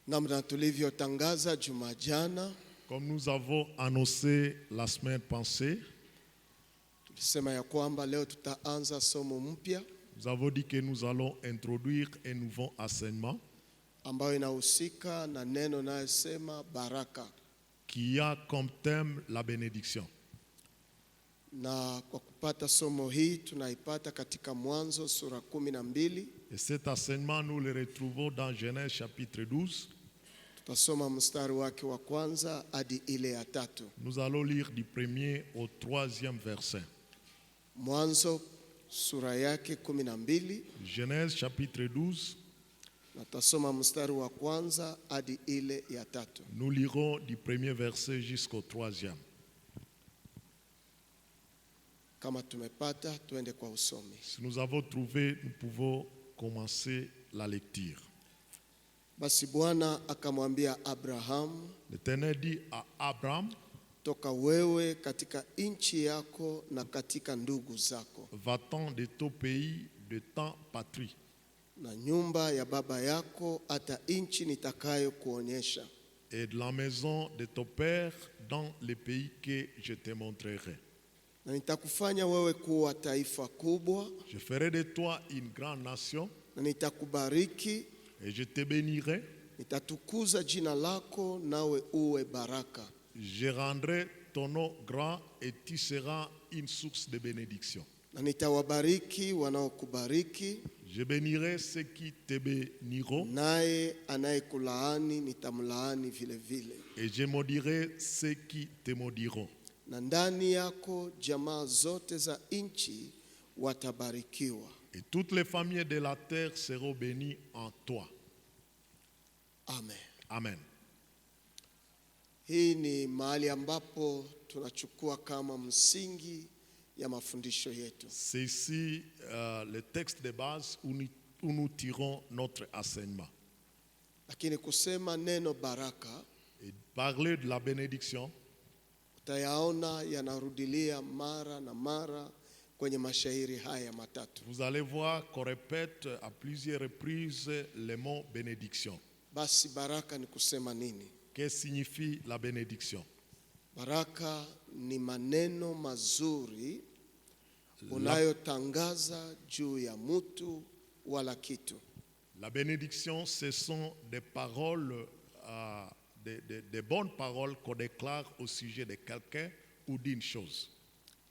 Namna tulivyotangaza juma jana, Comme nous avons annoncé la semaine passée, tulisema ya kwamba leo tutaanza somo mpya nous avons dit que nous allons introduire un nouveau enseignement ambayo inahusika na neno nayosema baraka. qui a comme thème la bénédiction. Na kwa kupata somo hii tunaipata katika Mwanzo sura 12. Et cet enseignement, nous le retrouvons dans Genèse chapitre 12. Tutasoma mstari wake wa kwanza hadi ile ya 3. Nous allons lire du 1er au 3e verset. Mwanzo sura yake 12. Genèse chapitre 12, Na tutasoma mstari wa kwanza hadi ile ya 3. nous lirons du 1er verset jusqu'au 3e. Kama tumepata tuende kwa usomi. Si nous avons trouvé, nous pouvons commencer la lecture. Basi Bwana akamwambia Abraham, L'Éternel dit à Abraham, toka wewe katika nchi yako na katika ndugu zako va-t'en de ton pays, de ta patrie, na nyumba ya baba yako hata nchi nitakayo kuonyesha, et de la maison de ton père dans le pays que je te montrerai. na nitakufanya wewe kuwa taifa kubwa, Je ferai de toi une grande nation, na nitakubariki, et je te bénirai. nitatukuza jina lako nawe uwe baraka, Je rendrai ton nom grand, et tu seras une source de bénédiction. na nitawabariki wanaokubariki, Je bénirai ceux qui te béniront, naye anayekulaani nitamlaani vile vile, et je maudirai ceux qui te maudiront. na ndani yako jamaa zote za nchi watabarikiwa. Et toutes les familles de la terre seront bénies en toi. Amen. Amen. Hii ni mahali ambapo tunachukua kama msingi ya mafundisho yetu. C'est ici le texte de base où nous tirons notre enseignement. Lakini kusema neno baraka, Et parler de la bénédiction, utayaona yanarudilia mara na mara kwenye mashairi haya matatu. vous allez voir qu'on répète à plusieurs reprises le mot bénédiction. Basi baraka ni kusema nini? Qu'est-ce que signifie la bénédiction? Baraka ni maneno mazuri unayotangaza juu ya mtu wala kitu. La bénédiction, ce sont des paroles, des bonnes paroles qu'on déclare au sujet de quelqu'un ou d'une chose.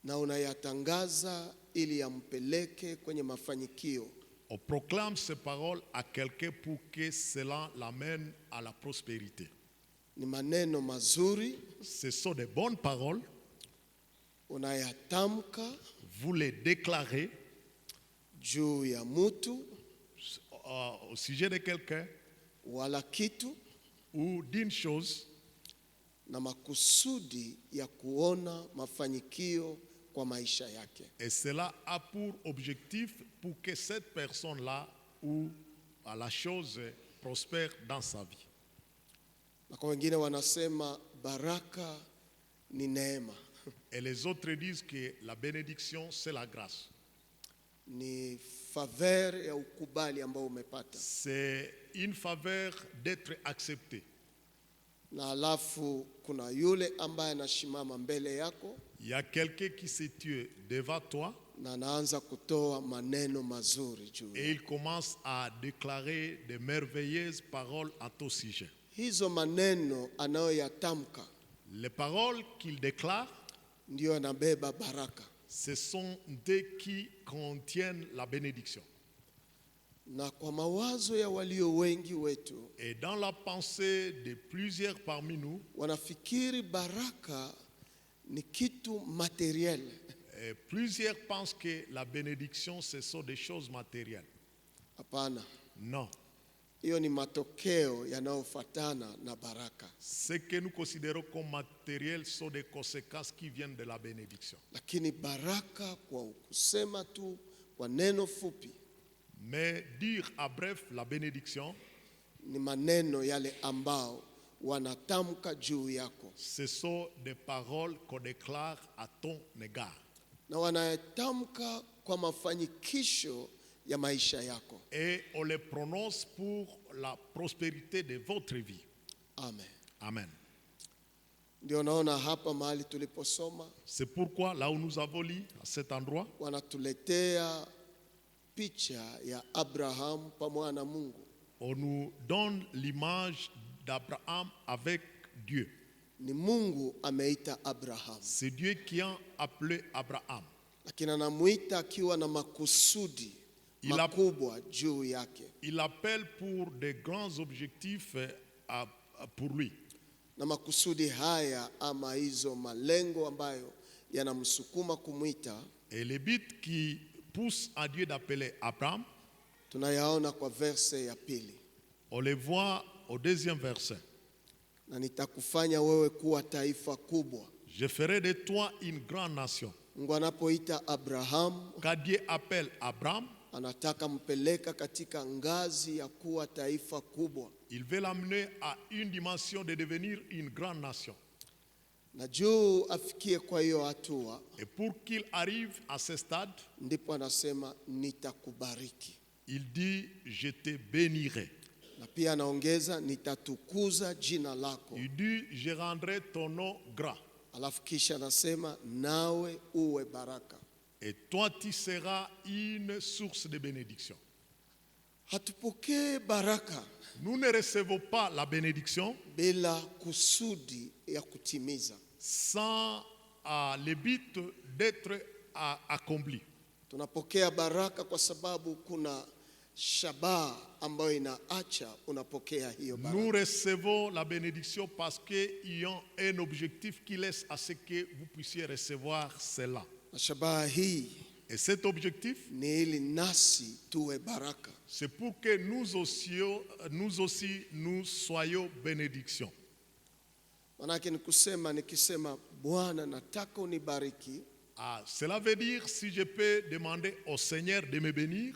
Na unayatangaza ili yampeleke kwenye mafanikio. On proclame ces paroles à quelqu'un pour que cela l'amène à la prospérité. Ni maneno mazuri Ce sont des bonnes paroles, unayatamka vous les déclarez juu ya mtu au sujet de quelqu'un wala kitu, ou d'une chose, na makusudi ya kuona mafanikio kwa maisha yake. et cela a pour objectif pour que cette personne-là ou à la chose prospère dans sa vie. Na kwa wengine wanasema baraka ni neema, Et les autres disent que la bénédiction, c'est la grâce. ni faveur ya ukubali ambao umepata, C'est une faveur d'être accepté. na alafu kuna yule ambaye anashimama mbele yako Il y a quelqu'un qui se tue devant toi na anaanza kutoa maneno mazuri juu. et il commence à déclarer de merveilleuses paroles à ton sujet. Hizo maneno anayoyatamka Les paroles qu'il déclare, ndio anabeba baraka, ce sont des qui contiennent la bénédiction. na kwa mawazo ya walio wengi wetu Et dans la pensée de plusieurs parmi nous, wanafikiri baraka ni kitu materiel. plusieurs pensent que la bénédiction, ce sont des choses matérielles. Hapana, Non. hiyo ni matokeo yanayofuatana na baraka, Ce que nous considérons comme matériel sont des conséquences qui viennent de la bénédiction. lakini baraka kwa kusema tu kwa neno fupi Mais dire à bref la bénédiction, ni maneno yale ambao wanatamka juu yako, ce sont des paroles qu'on déclare à ton égard. na wanatamka kwa mafanikisho ya maisha yako. Et on les prononce pour la prospérité de votre vie. Amen. Amen. Ndio naona hapa mahali tuliposoma C'est pourquoi, là où nous avons lu, à cet endroit, wanatuletea picha ya Abraham pamoja na Mungu. on nous donne l'image d'Abraham avec Dieu. Ni Mungu ameita Abraham, C'est Dieu qui a appelé Abraham. lakini anamuita akiwa na makusudi makubwa juu yake, Il appelle pour des grands objectifs pour lui. na makusudi haya ama hizo malengo ambayo yanamsukuma kumwita Et le but qui pousse à Dieu d'appeler Abraham, tunayaona kwa verse ya pili, on les voit au deuxième verset. na nitakufanya wewe kuwa taifa kubwa. Je ferai de toi une grande nation. Mungu anapoita Abraham Quand Dieu appelle Abraham, anataka mpeleka katika ngazi ya kuwa taifa kubwa, il veut l'amener à une dimension de devenir une grande nation. na juu afikie kwa hiyo hatua, Et pour qu'il arrive à ce stade, ndipo anasema nitakubariki, il dit, je te bénirai. na pia anaongeza nitatukuza jina lako, Il dit, je rendrai ton nom grand. alafu kisha anasema nawe uwe baraka. Et toi, tu seras une source de bénédiction. Hatupokee baraka Nous ne recevons pas la bénédiction bila kusudi ya kutimiza. sans le but d'être accompli. Tunapokea baraka kwa sababu kuna shabaha ambayo inaacha unapokea hiyo baraka. Nous recevons la bénédiction parce qu'il y a un objectif qui laisse à ce que vous puissiez recevoir cela. Na shabaha hii Et cet objectif, ni ili nasi tuwe baraka. c'est pour que nous aussi, nous soyons bénédiction. Manake ni kusema, nikisema Bwana nataka unibariki, Cela veut dire, si je peux demander au Seigneur de me bénir,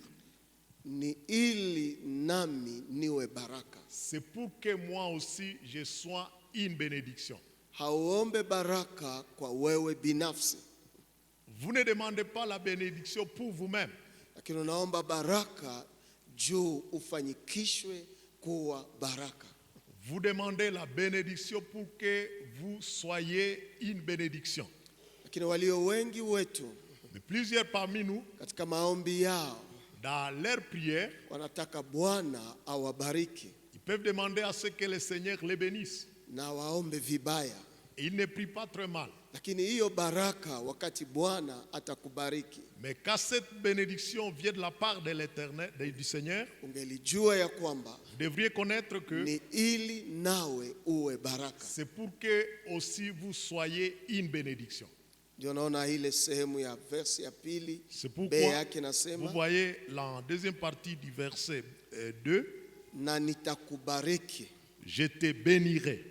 ni ili nami niwe baraka. c'est pour que moi aussi je sois une bénédiction. Hauombe baraka kwa wewe binafsi, Vous ne demandez pas la bénédiction pour vous-même, lakini unaomba baraka juu ufanyikishwe kuwa baraka. vous demandez la bénédiction pour que vous soyez une bénédiction. Lakini walio wengi wetu Mais plusieurs parmi nous, katika maombi yao dans leur prière, wanataka Bwana awabariki ils peuvent demander à ce que le Seigneur les bénisse. na waombe vibaya, Et ils ne prient pas très mal. lakini hiyo baraka wakati Bwana atakubariki, Mais quand cette bénédiction vient de la part de l'Éternel, du Seigneur, ungelijua ya kwamba vous devriez connaître que ni ili nawe uwe baraka. c'est pour que aussi vous soyez une bénédiction. Ndio naona ile sehemu ya verse ya pili C'est B pourquoi yake vous nasema, voyez la deuxième partie du verset 2, na nitakubariki je te bénirai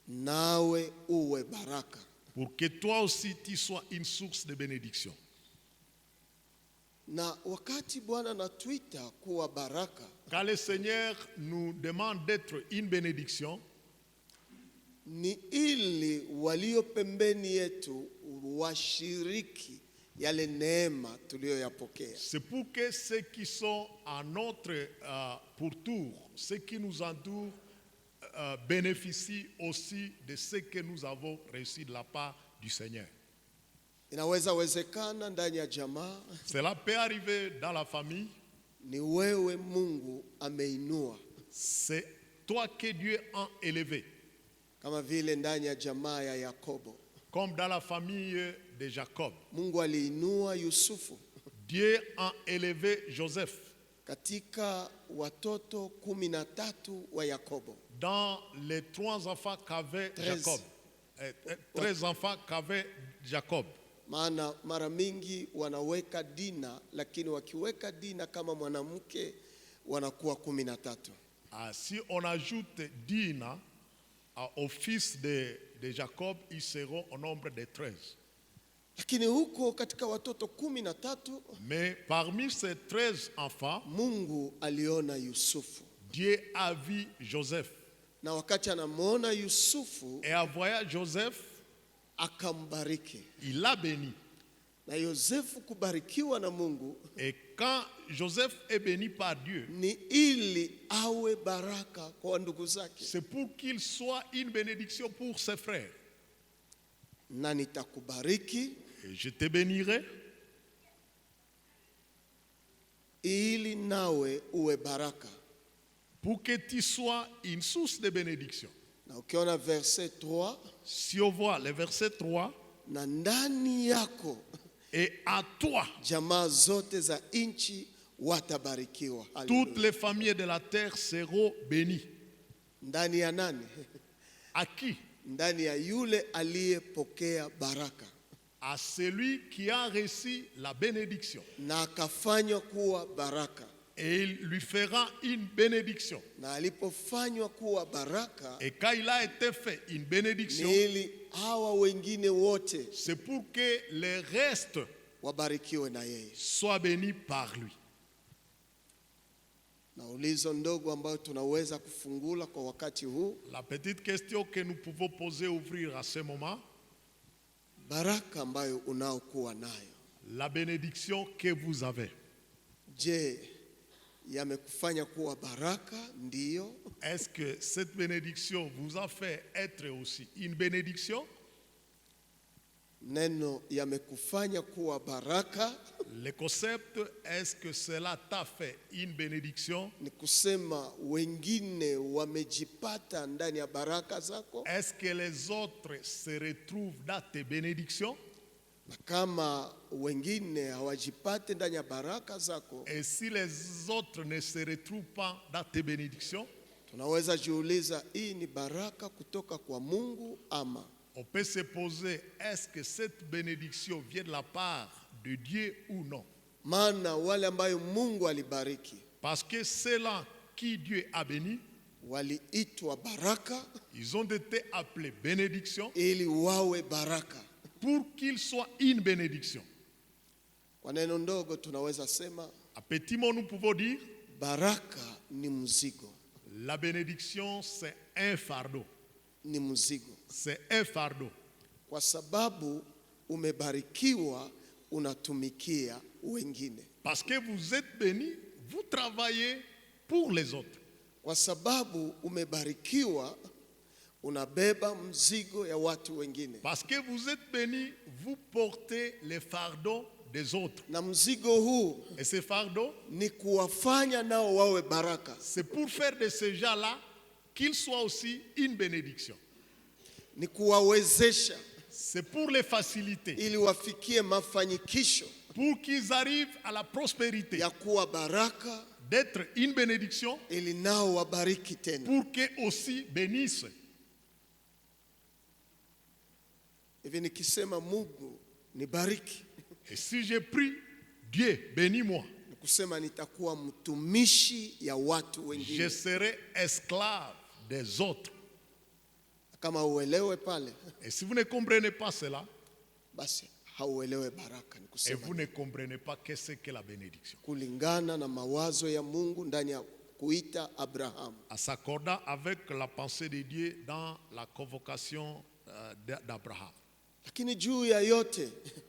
nawe uwe baraka. pour que toi aussi tu sois une source de bénédiction. Na wakati Bwana anatuita kuwa baraka, Quand le Seigneur nous demande d'être une bénédiction, ni ili walio pembeni yetu washiriki yale neema tuliyoyapokea. c'est pour que ceux qui sont à notre pourtour, ceux qui nous entourent, bénéficient aussi de ce que nous avons reçu de la part du Seigneur. Inaweza wezekana ndani ya jamaa Cela peut arriver dans la famille. ni wewe Mungu ameinua, C'est toi que Dieu a élevé, kama vile ndani ya jamaa ya Yakobo comme dans la famille de Jacob. Mungu aliinua Yusufu. Dieu a élevé Joseph. Katika watoto 13 wa Yakobo, Dans les 3 enfants qu'avait 13. Jacob, 13 enfants qu'avait Jacob. maana mara mingi wanaweka Dina, lakini wakiweka Dina kama mwanamke wanakuwa 13. Si on ajoute Dina au fils de Jacob, ils seront au nombre de 13. Lakini huko katika watoto 13 Mais parmi ces 13 enfants, Mungu aliona Yusufu, Dieu a vu Joseph. na wakati anamwona Yusufu Et en voyant Joseph, akambariki. il l'a béni. Na Yosefu kubarikiwa na Mungu Et quand Joseph est béni par Dieu, ni ili awe baraka kwa ndugu zake. c'est pour qu'il soit une bénédiction pour ses frères. Na nitakubariki Et je te bénirai ili nawe uwe baraka. pour que tu sois une source de bénédiction. Na ukiona verset 3, Si on voit le verset 3, na ndani yako et à toi, jamaa zote za nchi watabarikiwa. toutes Hallelujah. les familles de la terre seront bénies. Ndani ya nani? À qui? Ndani ya yule aliyepokea baraka À celui qui a reçu la bénédiction. na akafanywa kuwa baraka. Et il lui fera une bénédiction. Na alipofanywa kuwa baraka, Et quand il a été fait une bénédiction, ni ili hawa wengine wote c'est pour que les restes wabarikiwe na yeye. soient bénis par lui. Na ulizo ndogo ambayo tunaweza kufungula kwa wakati huu, La petite question que nous pouvons poser, ouvrir à ce moment, baraka ambayo unaokuwa nayo, la bénédiction que vous avez. je, yamekufanya kuwa baraka? Ndiyo. Est-ce que cette bénédiction vous a fait être aussi une bénédiction? Neno yamekufanya kuwa baraka Le concept, est-ce que cela t'a fait une bénédiction? ni kusema wengine wamejipata ndani ya baraka zako, Est-ce que les autres se retrouvent dans tes bénédictions? na kama wengine hawajipate ndani ya baraka zako, Et si les autres ne se retrouvent pas dans tes bénédictions, tunaweza jiuliza, hii ni baraka kutoka kwa Mungu ama? on peut se poser, est-ce que cette bénédiction vient de la part de Dieu ou non? Maana wale ambayo Mungu alibariki Parce que ceux-là qui Dieu a béni, waliitwa baraka ils ont été appelés bénédiction ili wawe baraka. pour qu'ils soient une bénédiction. Kwa neno ndogo tunaweza sema À petit mot, nous pouvons dire, baraka ni mzigo, la bénédiction, c'est un fardeau. ni mzigo. C'est un fardeau. Kwa sababu umebarikiwa, unatumikia wengine. Parce que vous êtes bénis, vous travaillez pour les autres. Kwa sababu umebarikiwa, unabeba mzigo ya watu wengine, Parce que vous êtes bénis, vous portez les fardeaux des autres. na mzigo huu Et ces fardeaux, ni kuwafanya nao wawe baraka, c'est pour faire de ces gens-là qu'ils soient aussi une bénédiction. ni kuwawezesha C'est pour les faciliter, ili wafikie mafanikisho pour qu'ils arrivent à la prospérité, ya kuwa baraka, d'être une bénédiction, ili nao wabariki tena. pour qu'ils aussi bénissent. Hivi nikisema Mungu nibariki, Et si je prie, Dieu, bénis-moi, ni kusema nitakuwa mtumishi ya watu je wengine. serai esclave des autres. Kama uelewe pale, Et si vous ne comprenez pas cela, basi hauelewe baraka. Ni et kusema vous ne comprenez pas qu'est-ce que la bénédiction, kulingana na mawazo ya Mungu ndani ya kuita Abraham, en s'accordant avec la pensée de Dieu dans la convocation d'Abraham. lakini juu ya yote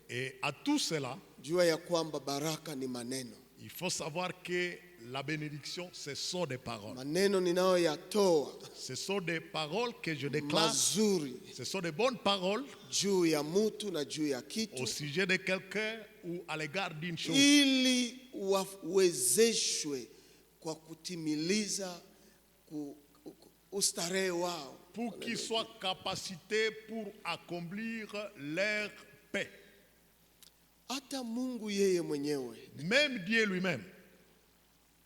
Et à tout cela, jua ya kwamba baraka ni maneno. il faut savoir que la bénédiction, ce sont des paroles. Maneno ninayoyatoa Ce sont des paroles que je déclare. mazuri Ce sont des bonnes paroles juu ya mutu na juu ya au kitu, sujet de quelqu'un ou à l'égard d'une chose, ili wawezeshwe kwa kutimiliza ustarehe wao, pour qu'ils soient capacités pour accomplir leur paix. hata Mungu yeye mwenyewe Même Dieu lui-même,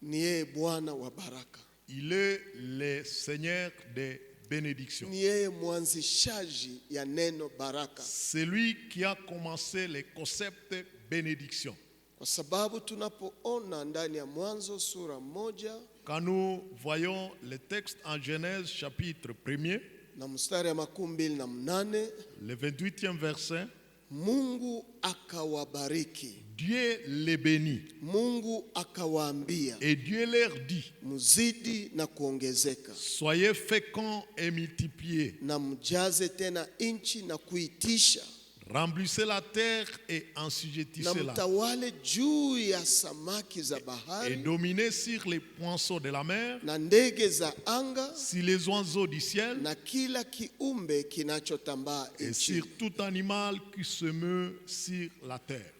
ni yeye Bwana wa baraka, il est le Seigneur des bénédictions. ni yeye mwanzishaji ya neno baraka, C'est lui qui a commencé le concept bénédiction. kwa sababu tunapoona ndani ya Mwanzo sura 1 Quand nous voyons le texte en Genèse chapitre 1er, na mstari ya 28, le 28e verset, Mungu akawabariki, Dieu les bénit Mungu akawaambia, et Dieu leur dit, mzidi na kuongezeka soyez féconds et multipliez, na mjaze tena nchi na kuitisha, Remplissez la terre et na assujettissez-la. mtawale juu ya samaki za Et bahari dominez sur les poissons de la mer, na ndege za anga sur les oiseaux du ciel, na kila kiumbe kinachotambaa et nchini. sur tout animal qui se meut sur la terre.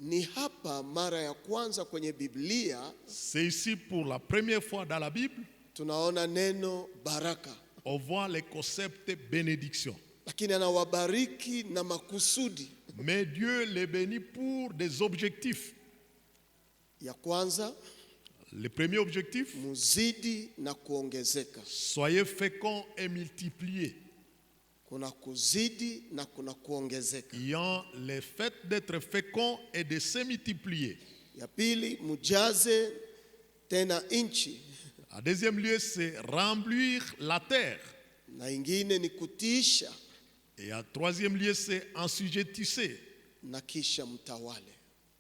Ni hapa mara ya kwanza kwenye Biblia C'est ici pour la première fois dans la Bible, tunaona neno baraka, on voit le concept bénédiction. lakini anawabariki na makusudi. Mais Dieu les bénit pour des objectifs. Ya kwanza, Le premier objectif, muzidi na kuongezeka. soyez féconds et multipliez. Kuna kuzidi na kuna kuongezeka. Ayant le fait d'être fécond et de se multiplier. Ya pili, mujaze tena nchi, En deuxième lieu, c'est remplir la terre. na ingine ni kutiisha Et en troisième lieu, c'est assujettisser na kisha mtawale.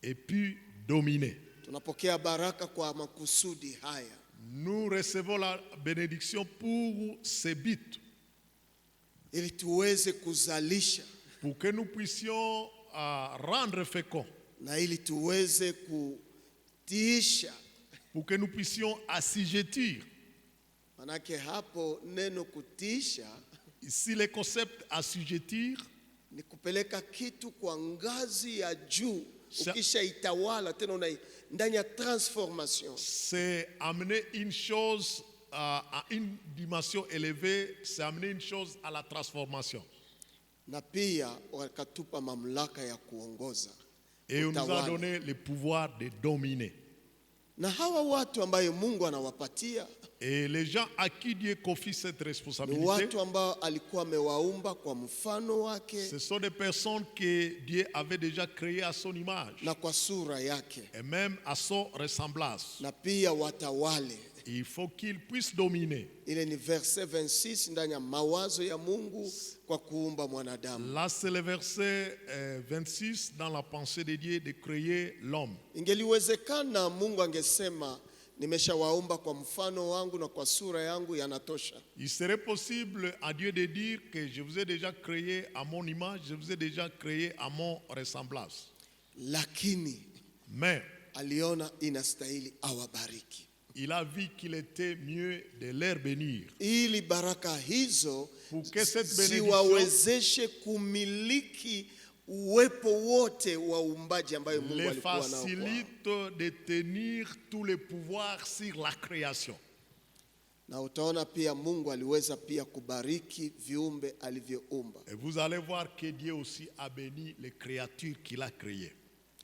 et puis dominer. Tunapokea baraka kwa makusudi haya, Nous recevons la bénédiction pour ce but, ili tuweze kuzalisha pour que nous puissions rendre féconds, na ili tuweze kutiisha. pour que nous puissions assujettir. Manake hapo neno kutiisha Ici, le concept assujettir, ni kupeleka kitu kwa ngazi ya juu, Sa- ukisha itawala tena ndani ya transformation. c'est amener une chose à une dimension élevée, c'est amener une chose à la transformation. Na pia wakatupa mamlaka ya kuongoza. Et on nous a Utawala. donné le pouvoir de dominer. Na hawa watu ambayo Mungu anawapatia Et les gens à qui Dieu confie cette ni responsabilité, watu ambao alikuwa amewaumba kwa mfano wake ce sont des personnes que Dieu avait déjà créées à son image na kwa sura yake, et même à son ressemblance. na pia watawale. Il faut qu'ils puissent dominer. Ile ni verse 26 ndani ya mawazo ya Mungu kwa kuumba mwanadamu. Là, c'est le verset 26 dans la pensée de Dieu de créer l'homme. Ingeliwezekana Mungu angesema nimeshawaumba kwa mfano wangu na kwa sura yangu, yanatosha. Il serait possible à Dieu de dire que je vous ai déjà créé à mon image, je vous ai déjà créé à mon ressemblance. Lakini Mais aliona inastahili awabariki, il a vu qu'il était mieux de les bénir. ili baraka hizo Pour que cette bénédiction ziwawezeshe kumiliki uwepo wote wa uumbaji ambayo Mungu les alikuwa nao kwao. facilite de tenir tout le pouvoir sur la création. Na utaona pia Mungu aliweza pia kubariki viumbe alivyoumba. Et vous allez voir que Dieu aussi a béni les créatures qu'il a créées.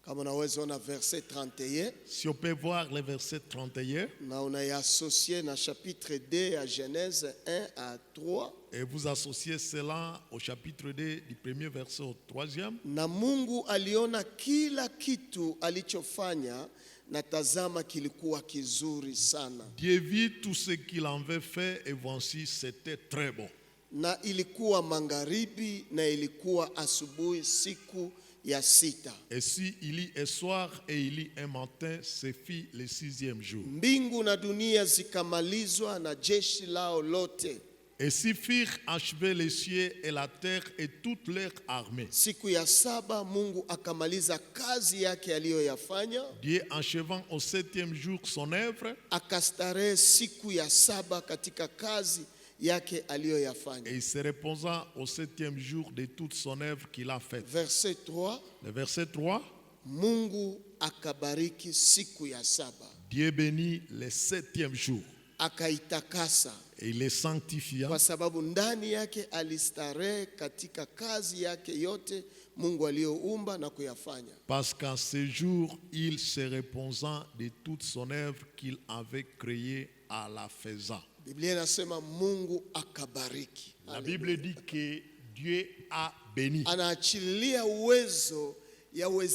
Kama unaweza ona verset 31 Si on peut voir le verset 31, na unaiasocie na chapitre 2 ya Genèse 1 à 3. et vous associez cela au chapitre 2 du premier verset au troisième. Na Mungu aliona kila kitu alichofanya, na tazama kilikuwa kizuri sana. Dieu vit tout ce qu'il avait fait et voici c'était très bon. Na ilikuwa magharibi na ilikuwa asubuhi siku ya sita. Et si il y est soir et il y un matin, c'est fit le sixième jour. Mbingu na dunia zikamalizwa na jeshi lao lote. Et si firent achever les cieux et la terre et toute leur armée. Siku ya saba Mungu akamaliza kazi yake aliyoyafanya, Dieu achevant au septième jour son œuvre, akastarehe siku ya saba katika kazi yake et aliyoyafanya. il se reposa au septième jour de toute son œuvre qu'il a faite. Verset 3, Le verset 3, Mungu akabariki siku ya saba, Dieu bénit le septième jour akaitakasa, et il les sanctifia kwa sababu ndani yake alistarehe katika kazi yake yote Mungu aliyoumba na kuyafanya. parce qu'en ce jour, il se reposa de toute son œuvre qu'il avait créée à la faisant. Biblia inasema Mungu akabariki. La Bible dit que Dieu a béni. Anaachilia uwezo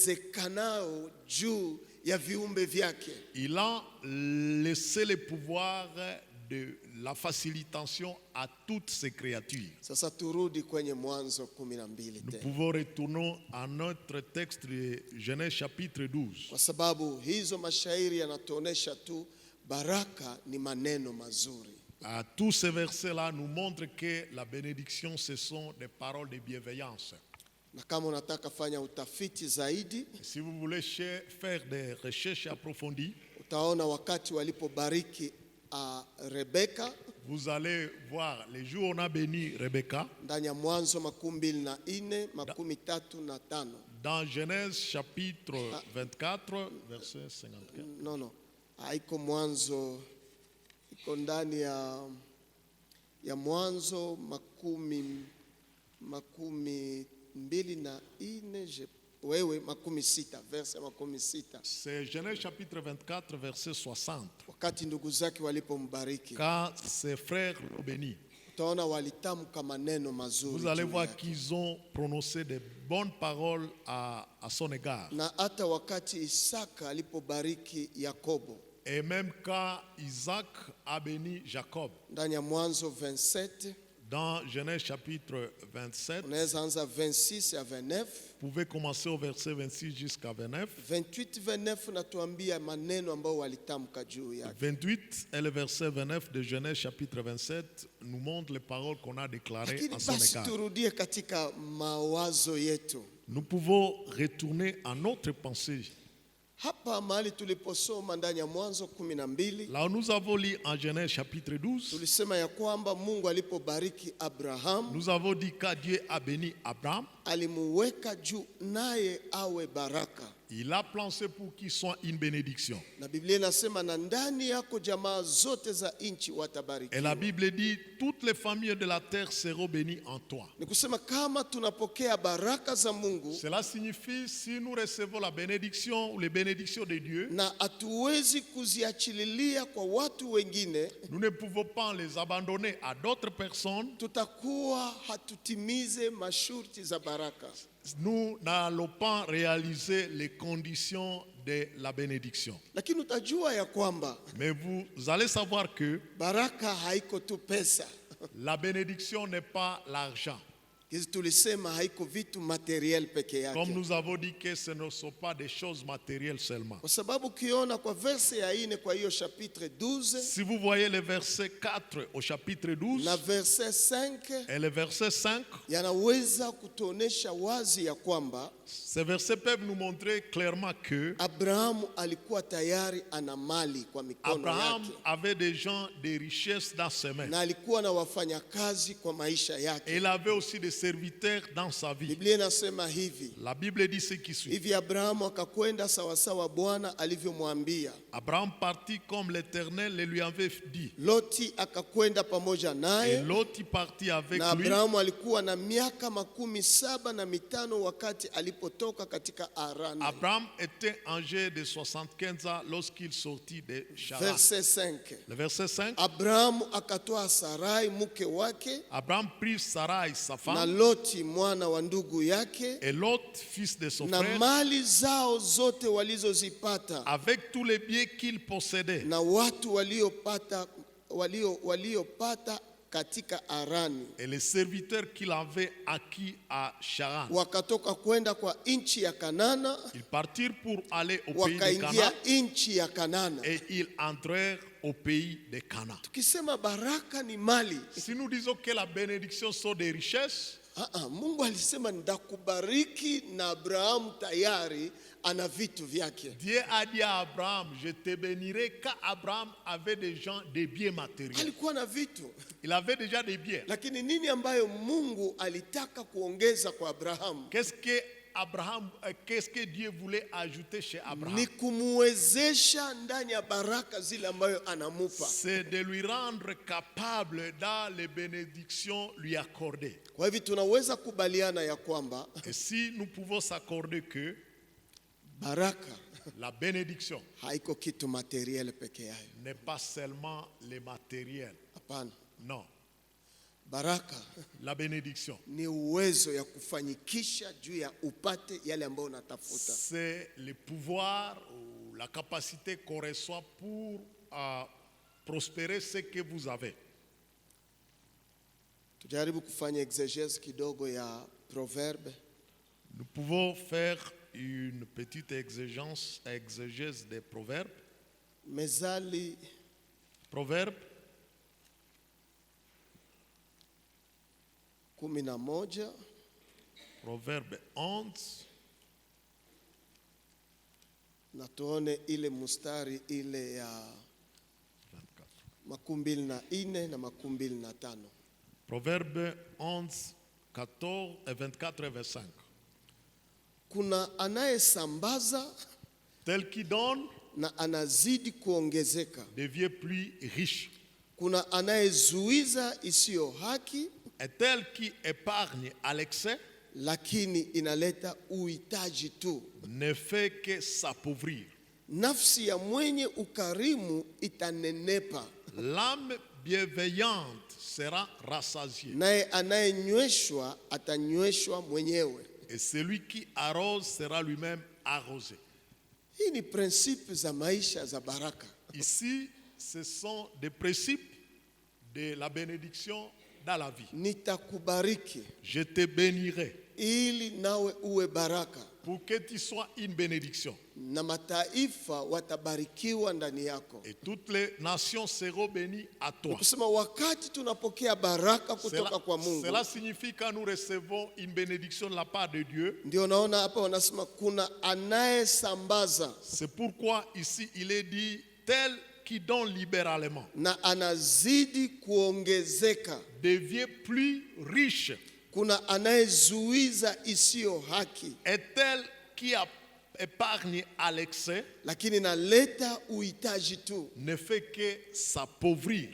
yawezekanao juu ya viumbe vyake. Il a laissé le pouvoir de la facilitation à toutes ces créatures. Sasa turudi kwenye Mwanzo 12 Nous tena, pouvons retourner à notre texte de Genèse chapitre 12. kwa sababu hizo mashairi yanatuonesha tu baraka ni maneno mazuri. À tous ces versets-là nous montrent que la bénédiction, ce sont des paroles de bienveillance. Na kama unataka fanya utafiti zaidi, Si vous voulez faire des recherches approfondies, utaona wakati walipobariki Rebeka vous allez voir les jours où on a béni Rebecca ndani ya Mwanzo 24:35. dans Genèse chapitre 24, verset 54. No, haiko Mwanzo, iko ndani ya Mwanzo 24, wewe 16, verset 16. C'est Genèse chapitre 24, verset 60. Wakati ndugu zake walipombariki, Quand ses frères l'ont béni, utaona walitamka maneno mazuri. vous allez juu voir yake. qu'ils ont prononcé de bonnes paroles à son égard. Na hata wakati Isaka alipobariki Yakobo Et même quand Isaac a béni Jacob, ndani ya Mwanzo 27, dans Genèse chapitre 27, unaweza anza 26 à 29. vous pouvez commencer au verset 26 jusqu'à 29. 28-29 natuambia maneno ambayo walitamka juu yake. 28 et le verset 29 de Genèse chapitre 27 nous montre les paroles qu'on a déclarées Lakini à son basi égard. turudie katika mawazo yetu. Nous pouvons retourner à notre pensée. Hapa mahali tuliposoma ndani ya Mwanzo 12, Là où nous avons lu en Genèse chapitre 12, tulisema ya kwamba Mungu alipobariki Abraham, nous avons dit que Dieu a béni Abraham. alimuweka juu naye awe baraka. Il a placé pour qu'il soit une bénédiction. Na Biblia inasema na ndani yako jamaa zote za nchi Et la watabarikiwa. Bible dit, toutes les familles de la terre seront bénies en toi. Ni kusema kama tunapokea baraka za Mungu Cela signifie, si nous recevons la bénédiction ou les bénédictions de Dieu, na hatuwezi kuziachililia kwa watu wengine, nous ne pouvons pas les abandonner à d'autres personnes. tutakuwa hatutimize masharti za baraka. Nous n'allons pas réaliser les conditions de la bénédiction. Lakini utajua ya kwamba Mais vous allez savoir que baraka haiko tu pesa. la bénédiction n'est pas l'argent. Hizi tulisema haiko vitu materiel peke Comme yake. nous avons dit que ce ne sont pas des choses matérielles seulement. Kwa sababu ukiona kwa verse ya 4 kwa hiyo chapitre 12 Si vous voyez le verset 4 au chapitre 12 na verse 5 et le verset 5, yanaweza kutuonesha wazi ya kwamba ces versets peuvent nous montrer clairement que Abrahamu alikuwa tayari ana mali kwa mikono Abraham yake avait des gens de richesse dans ses mains. na alikuwa na wafanyakazi kwa maisha Et yake. il avait aussi des serviteurs dans sa vie. Biblia inasema hivi, La Bible dit ce qui suit. hivi Abrahamu akakwenda sawasawa Bwana alivyomwambia. Abraham partit comme l'Éternel le lui avait dit. Loti akakwenda pamoja Et naye, l'autre partit avec na lui. Abrahamu alikuwa na miaka 75 wakati alipotoka katika Harani. Abraham était âgé de 75 ans lorsqu'il sortit de Charan. Verse 5. Le verset 5. Abrahamu akatoa Sarai mke wake Abraham prit Sarai, sa na femme, Loti mwana wa ndugu yake et l'autre fils de son na frère, mali zao zote walizozipata avec tous les biens qu'il possédait, na watu waliopata katika Harani, et les serviteurs qu'il avait acquis à Charan. wakatoka kwenda kwa nchi ya Kanana, Ils partirent pour aller au pays de wakaingia Canaan, nchi ya Kanana. et ils entrèrent au pays de Canaan. Tukisema baraka ni mali, Si nous disons que la bénédiction sont des richesses, Mungu alisema ndakubariki, na Abrahamu tayari ana vitu vyake. Dieu a dit à Abraham, je te bénirai, car Abraham avait des gens, des biens matériels. Alikuwa na vitu, Il avait déjà des biens. lakini nini ambayo Mungu alitaka kuongeza kwa Abrahamu? Qu'est-ce que Dieu voulait ajouter chez Abraham? Ni kumuwezesha ndani ya baraka zile ambayo anamupa. C'est de lui rendre capable dans les bénédictions lui accordées. Kwa hivyo tunaweza kubaliana ya kwamba Et si nous pouvons s'accorder que baraka la bénédiction haiko kitu materiel peke yayo. n'est pas seulement les matériels. Hapana. Non. Baraka La bénédiction, ni uwezo ya kufanyikisha juu ya upate yale ambayo unatafuta. c'est le pouvoir ou la capacité qu'on reçoit pour prospérer ce que vous avez. Tujaribu kufanya exegese kidogo ya proverbe. Nous pouvons faire une petite exégèse des proverbes. Mezali Proverbe 11 Proverbe 11, na tuone ile mustari ile ya 24. 24 na 25. Proverbe 11, 14 et 24 et 25. Kuna anayesambaza Tel qui donne na anazidi kuongezeka. devient plus riche. Kuna anayezuiza isiyo haki, Et tel qui épargne à l'excès lakini inaleta uhitaji tu. ne fait que s'appauvrir. Nafsi ya mwenye ukarimu itanenepa, L'âme bienveillante sera rassasiée. naye anayenyweshwa atanyweshwa mwenyewe. Et celui qui arrose sera lui-même arrosé. Hii ni prinsipi za maisha za baraka. Ici, ce sont des principes de la bénédiction dans la vie. Nitakubariki Je te bénirai ili nawe uwe baraka, pour que tu sois une bénédiction. na mataifa watabarikiwa ndani yako. Et toutes les nations seront bénies à toi. Kusema wakati tunapokea baraka kutoka Cela, kwa Mungu, cela signifie que nous recevons une bénédiction de la part de Dieu. ndio naona hapa wanasema kuna anayesambaza C'est pourquoi ici il est dit tel qui donne libéralement na anazidi kuongezeka. devient plus riche. Kuna anayezuiza isiyo haki, Et tel qui épargne à l'excès lakini naleta uhitaji tu ne fait que s'appauvrir.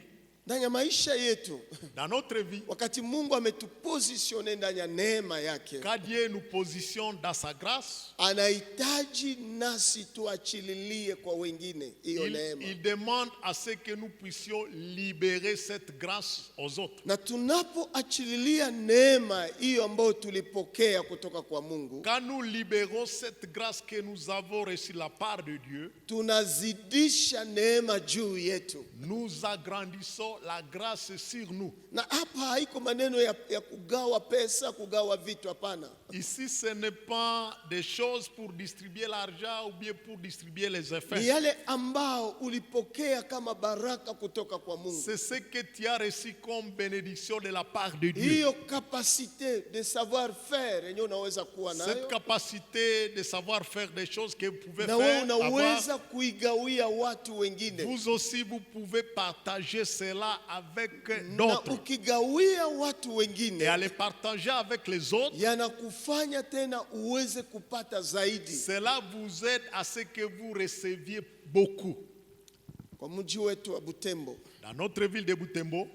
ndani ya maisha yetu. Dans notre vie, Wakati Mungu ametupositione ndani ya neema yake, quand Dieu nous positionne dans sa grâce, anahitaji nasi tuachililie kwa wengine hiyo neema, il demande à ce que nous puissions libérer cette grâce aux autres. na tunapoachililia neema hiyo ambayo tulipokea kutoka kwa Mungu, Quand nous libérons cette grâce que nous avons reçue de la part de Dieu, tunazidisha neema juu yetu. nous agrandissons la grâce sur nous. Na hapa haiko maneno ya kugawa pesa, kugawa vitu, hapana. Ici, ce n'est pas des choses pour distribuer l'argent ou bien pour distribuer les Ni effets. yale ambao ulipokea kama baraka kutoka kwa Mungu. C'est ce que tu as reçu comme bénédiction de la part de Dieu. Hiyo capacité de savoir faire yenyewe unaweza kuwa Cette nayo, capacité de savoir faire des choses que vous pouvez na wewe faire, avoir, unaweza kuigawia watu wengine. vous aussi vous pouvez partager cela avec Na d'autres. ukigawia watu Et wengine, à les partager avec les autres, yanakufanya tena uweze kupata zaidi. cela vous aide à ce que vous receviez beaucoup. Kwa mji wetu wa Butembo, Dans notre ville de Butembo,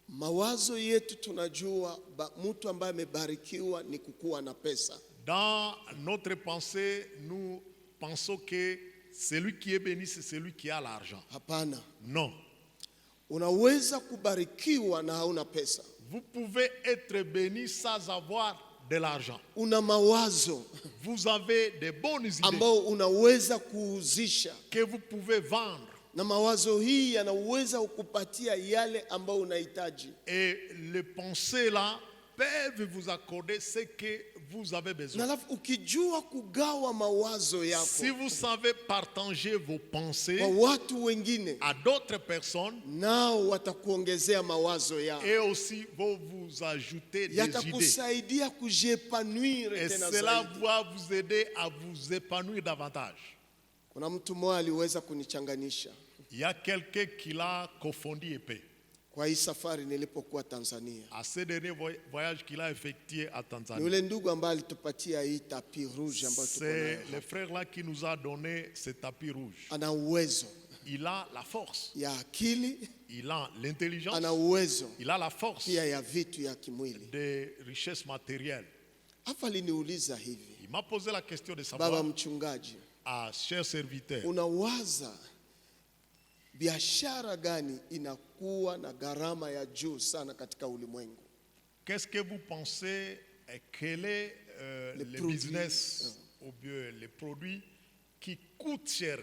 mawazo yetu tunajua mtu ambaye amebarikiwa ni kukuwa na pesa. dans notre pensée, nous pensons que celui qui est béni, c'est celui qui a l'argent. Hapana, Non. unaweza kubarikiwa na hauna pesa. Vous pouvez être béni sans avoir de l'argent. Una mawazo Vous avez des bonnes idées ambao unaweza kuuzisha, que vous pouvez vendre. na mawazo hii yanaweza kukupatia yale ambayo unahitaji. Et les pensées là peuvent vous accorder ce que vous avez Na besoin. alafu ukijua kugawa mawazo yako Si vous savez partager vos pensées kwa watu wengine, à d'autres personnes, nao watakuongezea mawazo yao, et aussi vont vous ajouter des idées. yatakusaidia kujiepanwire Et tena cela zaidi. va vous aider à vous épanouir davantage. Kuna mtu mmoja aliweza kunichanganisha Il y a quelqu'un qui l'a confondu épais. kwa hii safari nilipokuwa Tanzania. À ce dernier voyage qu'il a effectué à Ni Tanzanie. yule ndugu ambaye alitupatia hii tapi rouge ambayo tuko C'est nayo. le frère là qui nous a donné ce tapis rouge. Ana uwezo Il a la force, ya akili, il a l'intelligence, ana uwezo il a la force pia ya vitu ya kimwili. des richesses matérielles. Hapa aliniuliza hivi, Il m'a posé la question de baba savoir, mchungaji, cher serviteur, unawaza biashara gani inakuwa na gharama ya juu sana katika ulimwengu? qu'est-ce que vous pensez et quel est Les le produits, business ou bien les produits qui coûtent cher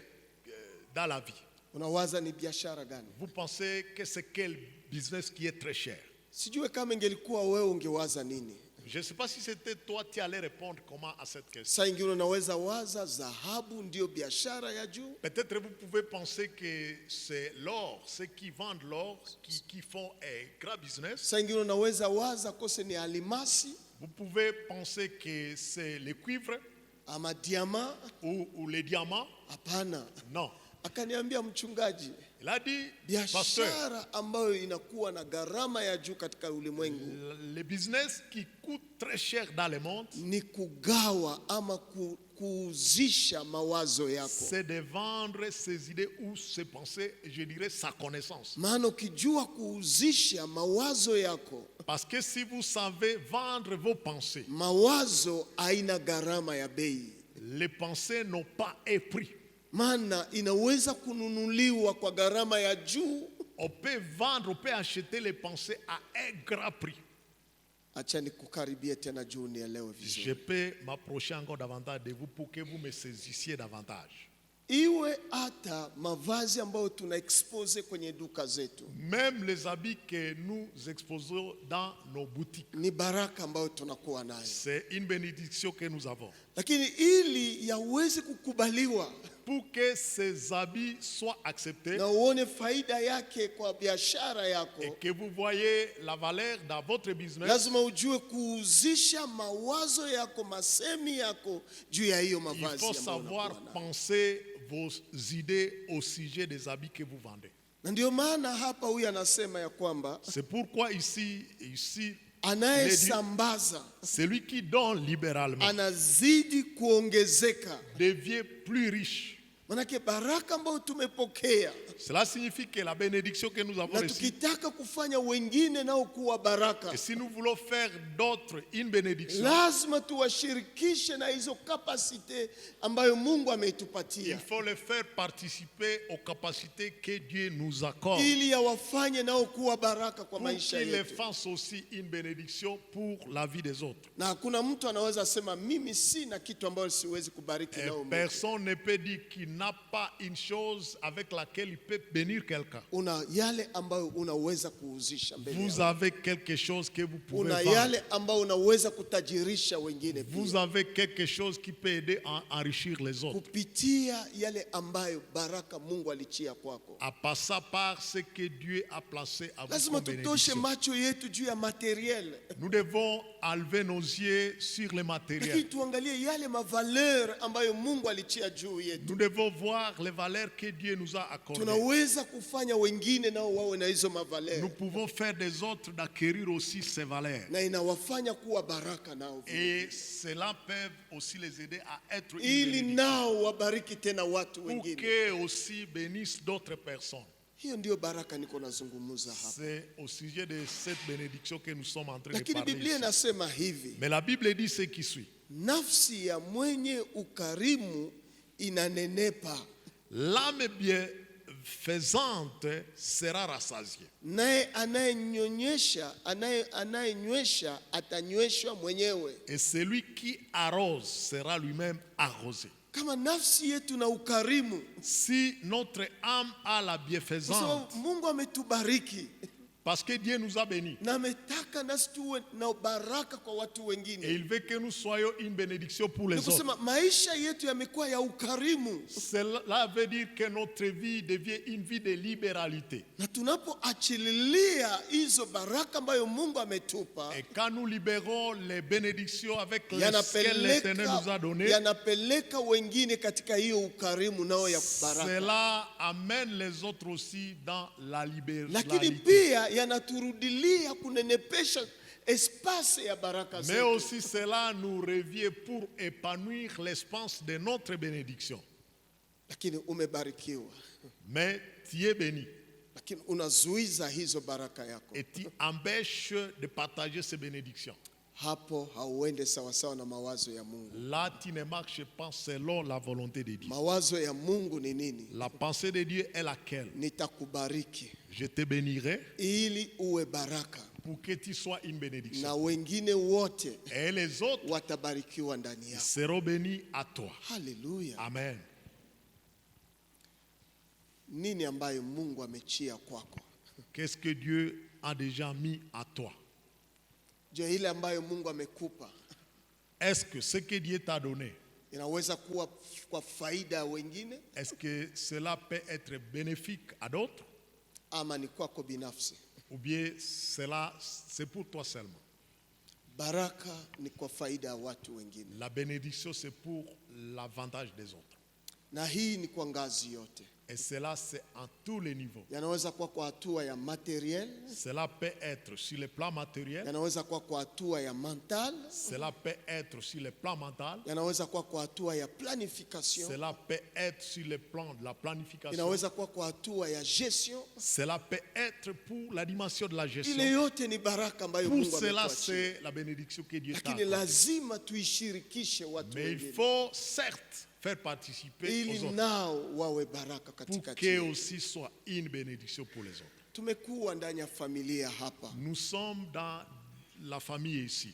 dans la vie? Unawaza ni biashara gani? Vous pensez que c'est quel business qui est très cher? Sijue kama ingelikuwa wewe ungewaza nini. Je ne sais pas si c'était toi qui allais répondre comment à cette question. Saa ingine unaweza waza dhahabu ndio biashara ya juu. Peut-être vous pouvez penser que c'est l'or, ceux qui vendent l'or, qui font un grand business. Saa ingine unaweza waza kose ni alimasi. Vous pouvez penser que c'est le cuivre ama diama. ou les diamants. Hapana. Non. Akaniambia mchungaji, Il a dit, pasteur, biashara ambayo inakuwa na gharama ya juu katika ulimwengu le business qui coûte très cher dans le monde, ni kugawa ama kuuzisha mawazo yako. c'est de vendre ses idées ou ses pensées, je dirais sa connaissance. Maana ukijua kuuzisha mawazo yako, Parce que si vous savez vendre vos pensées, mawazo haina gharama ya bei. les pensées n'ont pas un prix. Maana inaweza kununuliwa kwa gharama ya juu. On peut vendre, on peut acheter les pensées à un grand prix. Acha nikukaribie tena juu nielewe Je vizuri. peux m'approcher encore davantage de vous pour que vous me saisissiez davantage. Iwe hata mavazi ambayo tuna expose kwenye duka zetu Même les habits que nous exposons dans nos boutiques, ni baraka ambayo tunakuwa nayo, c'est une bénédiction que nous avons. lakini ili yaweze kukubaliwa Pour que ces habits soient acceptés na uone faida yake kwa biashara yako, et que vous voyez la valeur dans votre business, lazima ujue kuuzisha mawazo yako, masemi yako juu ya hiyo il mavazi faut ambayo savoir unakuwa nayo. penser vos idées au sujet des habits que vous vendez. Na ndio maana hapa huyu anasema ya kwamba C'est pourquoi ici, anayesambaza celui qui donne libéralement anazidi kuongezeka. devient plus riche. Manake baraka ambayo tumepokea, Cela signifie que la bénédiction que nous avons na reçue, tukitaka kufanya wengine nao kuwa baraka, et si nous voulons faire d'autres une bénédiction, lazima tuwashirikishe na hizo kapasite ambayo Mungu il ametupatia, faut les faire participer aux capacités que Dieu nous accorde, ili yawafanye nao kuwa baraka kwa pour maisha qu'ils les yetu. fassent aussi une bénédiction pour la vie des autres. Na hakuna mtu anaweza sema mimi sina kitu ambacho siwezi kubariki Et nao Mungu. personne ne peut dire qu'il n'a pas une chose avec laquelle il peut bénir quelqu'un. Una yale ambayo unaweza kuuzisha mbele Vous yao. avez quelque chose que vous pouvez Una vendre. yale ambayo unaweza kutajirisha wengine Vous pia, avez quelque chose qui peut aider à enrichir les autres. kupitia yale ambayo baraka Mungu alichia kwako. En passant par ce que Dieu a placé à vous Lazima comme tutoshe bénédiction. macho yetu juu ya materiel, Nous devons enlever nos yeux sur le matériel. lakini tuangalie yale mavaleur ambayo Mungu alichia juu yetu. Nous devons voir les valeurs que Dieu nous a accordées. Tunaweza kufanya wengine nao wawe na hizo Nous mavaleur, pouvons faire des autres d'acquérir aussi ces valeurs. na inawafanya kuwa baraka nao vile, Et cela peut aussi les aider à être une ili bénédiction. nao wabariki tena watu Pour wengine. qu'eux aussi bénissent d'autres personnes. Hiyo ndio baraka niko nazungumza hapa, C'est au sujet de cette bénédiction que nous sommes en train de lakini parler Biblia ici. inasema hivi: Mais la Bible dit ce qui suit. nafsi ya mwenye ukarimu inanenepa, L'âme bienfaisante sera rassasiée. naye anayenywesha atanyweshwa mwenyewe. Et celui qui arrose sera lui-même arrosé. Kama nafsi yetu na ukarimu, Si notre âme a la kwa bienfaisance, sababu Mungu ametubariki parce que Dieu nous a bénis, na ametaka nasi tuwe na baraka kwa watu et wengine, il veut que nous soyons une bénédiction pour ni les autres. kusema maisha yetu yamekuwa ya ukarimu, Cela veut dire que notre vie devient une vie de libéralité. na tunapoachililia hizo baraka ambayo Mungu ametupa, Et quand nous libérons les bénédictions avec lesquelles l'Éternel nous a données, yanapeleka wengine katika hiyo ukarimu nao ya baraka, cela amène les autres aussi dans la lakini liberté. pia yanaturudilia kunenepesha espace ya baraka Mais zetu. aussi cela nous revient pour épanouir l'espace de notre bénédiction. Lakini umebarikiwa, Mais tu es béni lakini unazuiza hizo baraka yako, et tu empêches de partager ces bénédictions. hapo hauende sawasawa na mawazo ya Mungu. Là, tu ne marches pas selon la volonté de Dieu. Mawazo ya Mungu ni nini? La pensée de Dieu est laquelle? Nitakubariki Je te bénirai ili uwe baraka, pour que tu sois une bénédiction. na wengine wote Et les autres watabarikiwa ndani yako. seront bénis à toi. Haleluya! Amen. Nini ambayo Mungu amechia kwako? Qu'est-ce que Dieu a déjà mis à toi? Je, ile ambayo Mungu amekupa Est-ce que ce que Dieu t'a donné, inaweza kuwa kwa faida ya wengine est-ce que cela peut être bénéfique à d'autres ama ni kwako binafsi? ou bien cela c'est pour toi seulement? baraka ni kwa faida ya watu wengine. La bénédiction, c'est pour l'avantage des autres. Na hii ni kwa ngazi yote. Et cela, c'est en tous les niveaux. Yanaweza kuwa kwa hatua ya materiel, Cela peut être sur le plan matériel. yanaweza kuwa kwa hatua ya mental, Cela peut être sur le plan mental. yanaweza kuwa kwa hatua ya planification, Cela peut être sur le plan de la planification. inaweza kuwa kwa hatua ya gestion. Cela peut être pour la dimension de la Ile gestion. yote ni baraka ambayo Pour Mungu cela, ametuachia. c'est la bénédiction que Dieu t'a Lakini accordée. lazima tuishirikishe watu Mais il wengine faut certes faire participer ili aux autres nao wawe baraka pour katika qu'eux nchi. aussi soient une bénédiction pour les autres. Tumekuwa ndani ya familia hapa. Nous sommes dans la famille ici.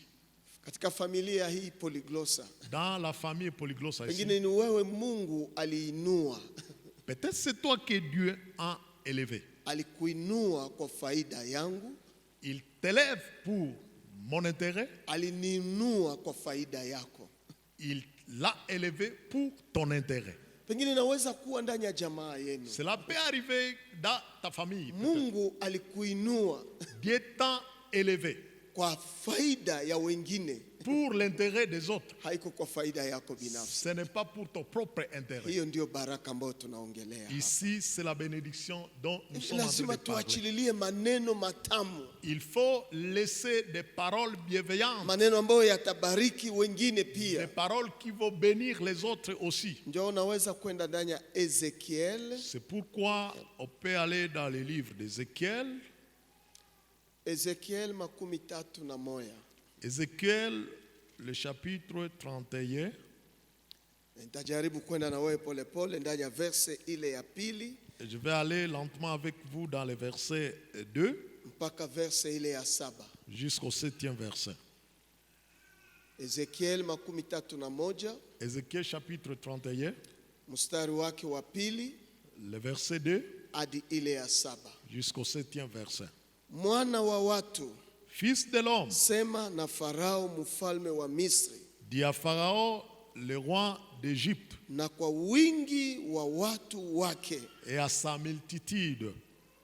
Katika familia hii Polyglossa, Dans la famille polyglossa ici. pengine ni wewe Mungu aliinua, Peut-être c'est toi que Dieu a élevé. alikuinua kwa faida yangu, Il t'élève pour mon intérêt. aliniinua kwa faida yako. Il l'a élevé pour ton intérêt. Pengine naweza kuwa ndani ya jamaa yenu, Cela peut arriver dans ta famille. peut-être. Mungu alikuinua Dieu t'a élevé kwa faida ya wengine, pour l'intérêt des autres. haiko kwa faida yako binafsi. Ce n'est pas pour ton propre intérêt. Hiyo ndio baraka ambayo tunaongelea hapa. Ici, c'est la bénédiction dont nous sommes en train Lazima de parler. tuachililie maneno matamu, Il faut laisser des paroles bienveillantes, maneno ambayo yatabariki wengine des pia. paroles qui vont bénir les autres aussi. Ndio unaweza kwenda ndani ya Ezekiel, C'est pourquoi on peut aller dans les livres d'Ézéchiel. Ezekiel 31. Ézéchiel, le chapitre 31. Nitajaribu kwenda na wewe polepole ndani ya verse ile ya pili Et je vais aller lentement avec vous dans les versets 2 mpaka verse ile ya 7. jusqu'au 7e verset. Ezekiel 31 Ézéchiel chapitre 31, mstari wake wa pili le verset 2 hadi ile ya 7. jusqu'au 7e verset. Mwana wa watu, Fils de l'homme, sema na Farao mfalme wa Misri dis à Pharaon, le roi d'Égypte, na kwa wingi wa watu wake, et à sa multitude,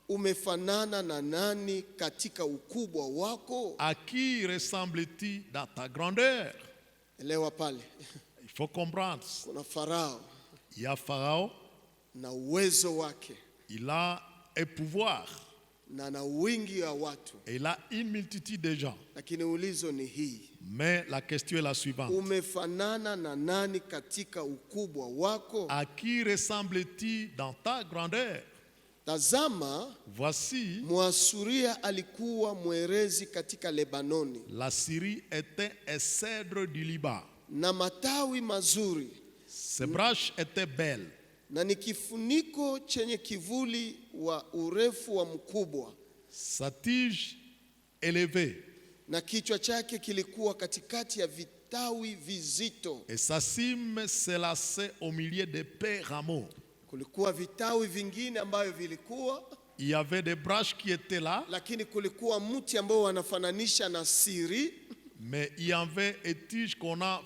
umefanana na nani katika ukubwa wako? à qui ressemble-t-il dans ta grandeur? Elewa pale, Il faut comprendre. kuna Farao Il y a Pharaon, na uwezo wake il a un pouvoir, na wingi wa watu, et il a une multitude de gens. lakini ulizo ni hii, Mais la question est la suivante. umefanana na nani katika ukubwa wako? À qui ressemble-t-il dans ta grandeur? Tazama, Voici, Mwasuria alikuwa mwerezi katika Lebanoni la Syrie était un cèdre du Liban. na matawi mazuri, Ses branches étaient belles, na ni kifuniko chenye kivuli wa urefu wa mkubwa, sa tige élevée na kichwa chake kilikuwa katikati ya vitawi vizito. et sa cime s'élassait au milieu des pins rameaux. Kulikuwa vitawi vingine ambavyo vilikuwa, Il y avait des branches qui étaient là, lakini kulikuwa mti ambao wanafananisha na siri, mais il y avait une tige qu'on a,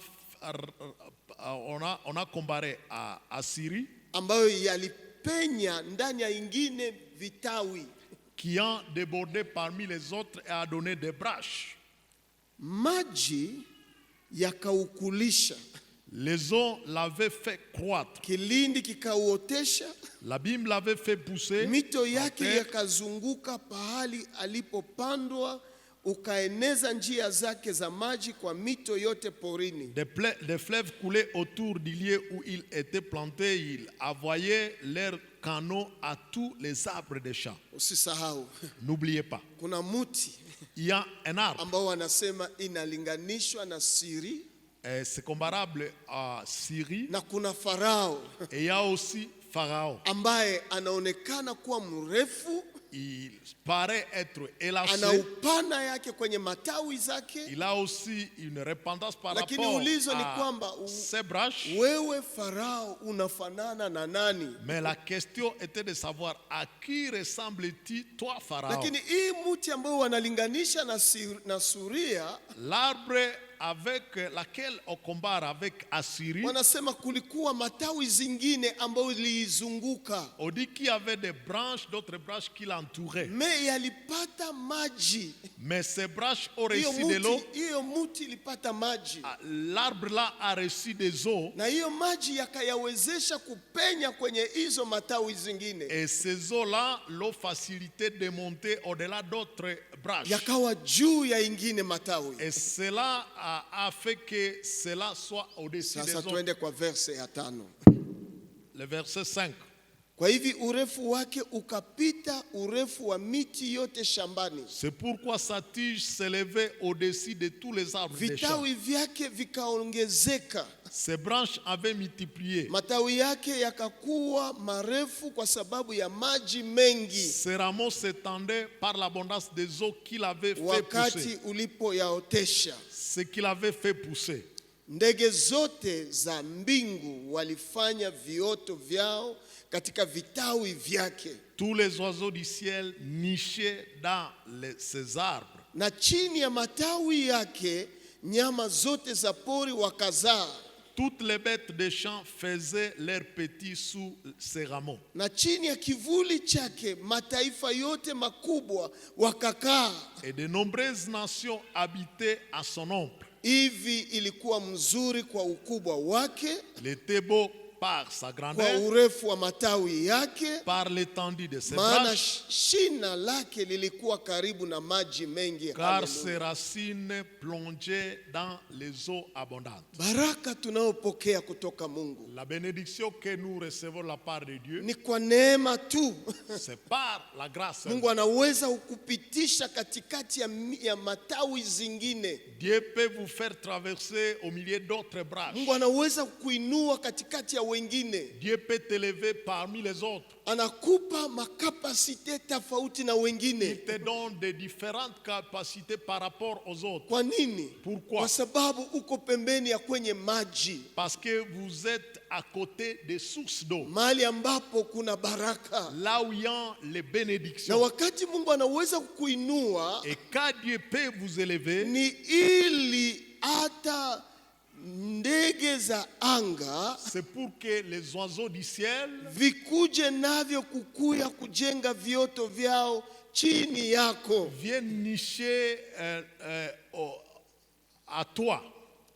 on a comparé à Syrie, ambayo yalipenya ndani ya ingine vitawi. qui a débordé parmi les autres et a donné des branches. Maji yakaukulisha, Les eaux l'avaient fait croître. kilindi kikauotesha, L'abîme l'avait fait pousser. mito yake Après, yakazunguka pahali alipopandwa, ukaeneza njia zake za maji kwa mito yote porini. des fleuves coulaient autour du lieu où il était planté. Il envoyait leurs canaux à tous les arbres des champs. Usisahau N'oubliez pas, kuna muti il y a un arbre. ambao wanasema inalinganishwa na siri, C'est comparable à Syrie. na kuna Farao Et il y a aussi Pharaon. ambaye anaonekana kuwa mrefu, Il paraît être ana élancé. upana yake kwenye matawi zake, Il a aussi une répandance par lakini rapport ulizo ni à kwamba ses branches. wewe Farao unafanana na nani? Mais la question était de savoir à qui ressemble-t-il, toi, Pharaon? Lakini hii mti ambao wanalinganisha na Suria L'arbre avec laquelle on compare avec Assyrie, wanasema kulikuwa matawi zingine ambayo iliizunguka, on dit qu'il y avait des branches, d'autres branches qui l'entouraient. me yalipata maji. Mais ces branches ont reçu de l'eau. Hiyo muti ilipata maji, L'arbre là a reçu des eaux. na hiyo maji yakayawezesha kupenya kwenye hizo matawi zingine, Et ces eaux-là l'ont facilité de monter au-delà d'autres branches. yakawa juu ya ingine matawi. Et cela a fait que cela soit au-dessus des Sasa autres. tuende kwa verse ya 5. Le verset 5. Kwa hivi urefu wake ukapita urefu wa miti yote shambani, C'est pourquoi sa tige s'élevait au-dessus de tous les arbres des champs. vitawi vyake vikaongezeka, Ses branches avaient multiplié. matawi yake yakakuwa marefu kwa sababu ya maji mengi, Ses rameaux s'étendaient par l'abondance des eaux qu'il avait fait wakati pousser. ulipoyaotesha. Ce qu'il avait fait pousser. Ndege zote za mbingu walifanya vioto vyao katika vitawi vyake, Tous les oiseaux du ciel nichaient dans ces arbres. na chini ya matawi yake nyama zote za pori wakazaa, Toutes les bêtes des champs faisaient leurs petits sous ces rameaux. na chini ya kivuli chake mataifa yote makubwa wakakaa. Et de nombreuses nations habitaient à son ombre. Hivi ilikuwa mzuri kwa ukubwa wake, Il était beau par sa kwa grandeur, urefu wa matawi yake, par l'étendue de ses maana branches, shina lake lilikuwa karibu na maji mengi. car Haleluya. ses racines plongeaient dans les eaux abondantes. Baraka tunayopokea kutoka Mungu La bénédiction que nous recevons de la part de Dieu, ni kwa neema tu. c'est par la grâce. Mungu anaweza kukupitisha katikati ya matawi zingine. Dieu peut vous faire traverser au milieu d'autres branches. Mungu anaweza kukuinua katikati ya wengine. Dieu peut t'élever parmi les autres. Anakupa makapasite tofauti na Il wengine. te donne de différentes capacités par rapport aux autres. Kwa nini? Pourquoi? Kwa sababu uko pembeni ya kwenye maji, Parce que vous êtes à côté des sources d'eau, mahali ambapo kuna baraka. là où il y a les Na bénédictions. wakati Mungu anaweza kukuinua, Et quand Dieu peut vous élever, ni ili hata ndege za anga c'est pour que les oiseaux du ciel vikuje navyo kukuya kujenga vioto vyao chini yako, viennent nicher à toi,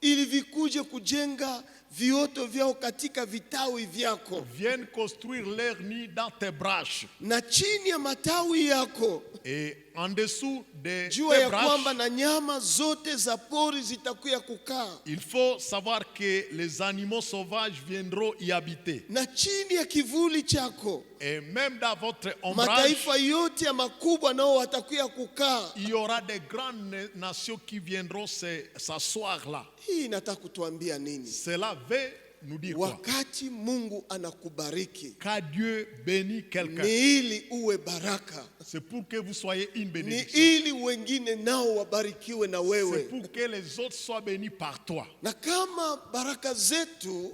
ili vikuje kujenga vioto vyao katika vitawi vyako, viennent construire leur nid dans tes branches. na chini ya matawi yako. Et en dessous de Jua tes ya kwamba branches, na nyama zote za pori zitakuya kukaa, il faut savoir que les animaux sauvages viendront y habiter. na chini ya kivuli chako Et même dans votre ombrage, mataifa yote ya makubwa nao watakuya kukaa. il y aura des grandes nations qui viendront s'asseoir là. Hii inataka kutuambia nini? Cela veut nous dire quoi? Wakati Mungu anakubariki Quand Dieu bénit quelqu'un, ni ili uwe baraka, c'est pour que vous soyez une ni bénédiction. ili wengine nao wabarikiwe na C'est wewe. pour que les autres soient bénis par toi. Na kama baraka zetu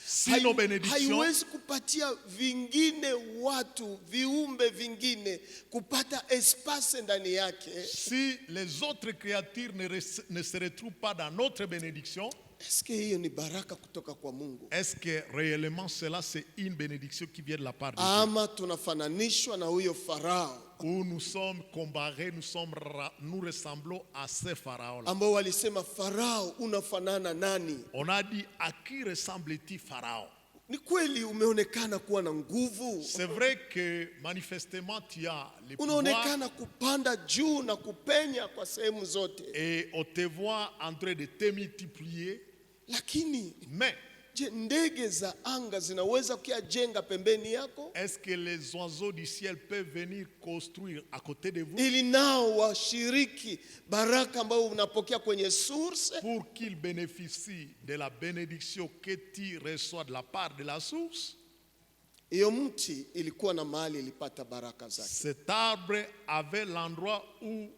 Si nos bénédictions, haiwezi kupatia vingine watu viumbe vingine kupata espace ndani yake, si les autres créatures ne se retrouvent pas dans notre bénédiction, eske hiyo ni baraka kutoka kwa Mungu, est-ce que réellement cela c'est une bénédiction qui vient de la part de Dieu? ama tunafananishwa na huyo Farao Où nous sommes comparés, nous ressemblons à ces pharaons-là. ambao walisema, Farao unafanana nani? On a dit, à qui ressemble-t-il Pharaon? Ni kweli umeonekana kuwa na nguvu, C'est vrai que manifestement tu as les pouvoirs unaonekana kupanda juu na kupenya kwa sehemu zote, et on te voit en train de te multiplier, lakini mais je, ndege za anga zinaweza kuyajenga pembeni yako est-ce que les oiseaux du ciel peuvent venir construire à côté de vous ili nao washiriki baraka ambayo unapokea kwenye source? pour qu'ils bénéficient de la bénédiction que tu reçois de la part de la source? Hiyo mti ilikuwa na mahali ilipata baraka zake, Cet arbre avait l'endroit où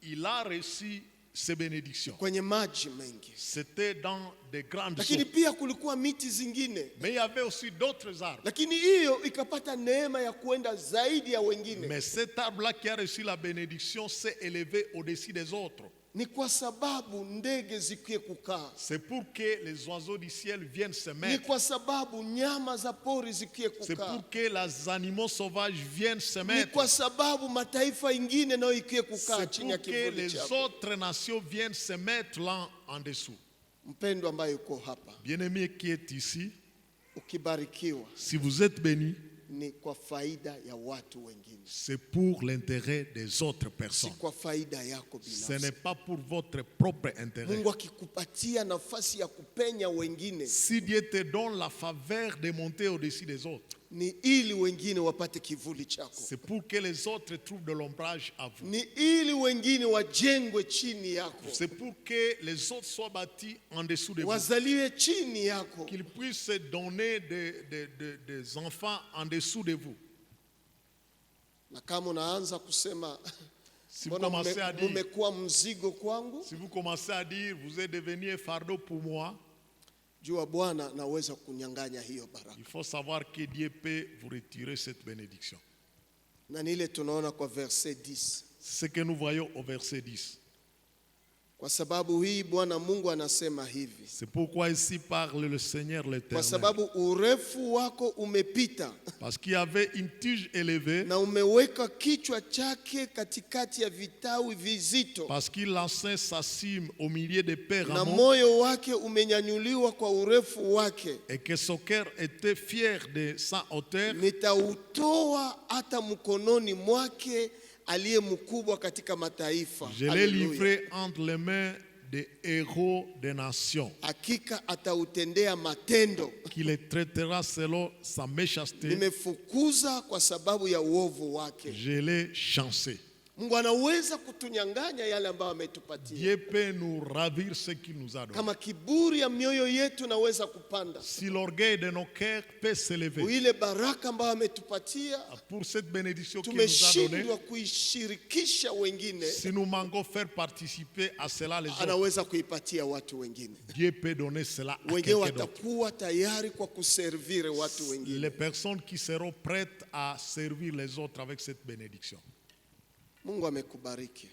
il a reçu ses bénédictions. kwenye maji mengi. C'était dans des grandes lakini eaux. pia kulikuwa miti zingine, Mais il y avait aussi d'autres arbres. lakini hiyo ikapata neema ya kuenda zaidi ya wengine. Mais cet arbre-là qui a reçu la bénédiction s'est élevé au-dessus des autres. Ni kwa sababu ndege zikie kukaa, C'est pour que les oiseaux du ciel viennent se ni mettre. kwa sababu nyama za pori zikie C'est kukaa, pour que les animaux sauvages viennent se ni mettre. kwa sababu mataifa ingine nayo ikie kukaa C'est chini ya pour que kivuli les chako. autres nations viennent se mettre là en dessous. Mpendo ambaye uko hapa, Bien-aimé qui est ici, ukibarikiwa si vous êtes béni, ni kwa faida ya watu wengine, c'est pour l'intérêt des autres si personnes. kwa faida yako Ce binafsi. n'est pas pour votre propre intérêt. Mungu akikupatia nafasi ya kupenya wengine, Si Dieu te donne la faveur de monter au-dessus des autres, ni ili wengine wapate kivuli chako, c'est pour que les autres trouvent de l'ombrage à vous. ni ili wengine wajengwe chini yako, C'est pour que les autres soient bâtis en dessous de vous. wazaliwe chini yako. Qu'ils puissent donner des enfants en dessous de vous. Na kama unaanza kusema Si vous mbona commencez à dire, mmekuwa mzigo kwangu, si vous commencez à dire, vous êtes devenu un fardeau pour moi, jua Bwana naweza kunyang'anya hiyo baraka. il faut savoir que Dieu peut vous retirer cette bénédiction. Na ni ile tunaona kwa verset 10. C'est ce que nous voyons au verset 10. Kwa sababu hii Bwana Mungu anasema hivi, C'est pourquoi ici parle le Seigneur kwa l'Éternel. sababu urefu wako umepita Parce qu'il y avait une tige élevée, na umeweka kichwa chake katikati ya vitawi vizito, parce qu'il lançait sa cime au milieu des pères na amours, moyo wake umenyanyuliwa kwa urefu wake. et que son cœur était fier de sa hauteur. Nitautoa hata mkononi mwake aliye mkubwa katika mataifa. Je l'ai Haleluya. livré entre les mains des héros des nations, Hakika atautendea matendo. qui les traitera selon sa méchanceté. Nimefukuza kwa sababu ya uovu wake. Je l'ai chancé. Mungu anaweza kutunyang'anya yale ambayo ametupatia. Dieu peut nous ravir ce qu'il nous a donné. Kama kiburi ya mioyo yetu naweza kupanda, Si l'orgueil de nos cœurs peut s'élever ile baraka ambayo ametupatia pour cette bénédiction qu'il nous a donnée, tumeshindwa kuishirikisha wengine, si nous manquons faire participer à cela les autres, anaweza kuipatia watu wengine. Dieu peut donner cela à Wengine quelqu'un d'autre. watakuwa tayari kwa kuservire watu Les wengine. personnes qui seront prêtes à servir les autres avec cette bénédiction. Mungu amekubariki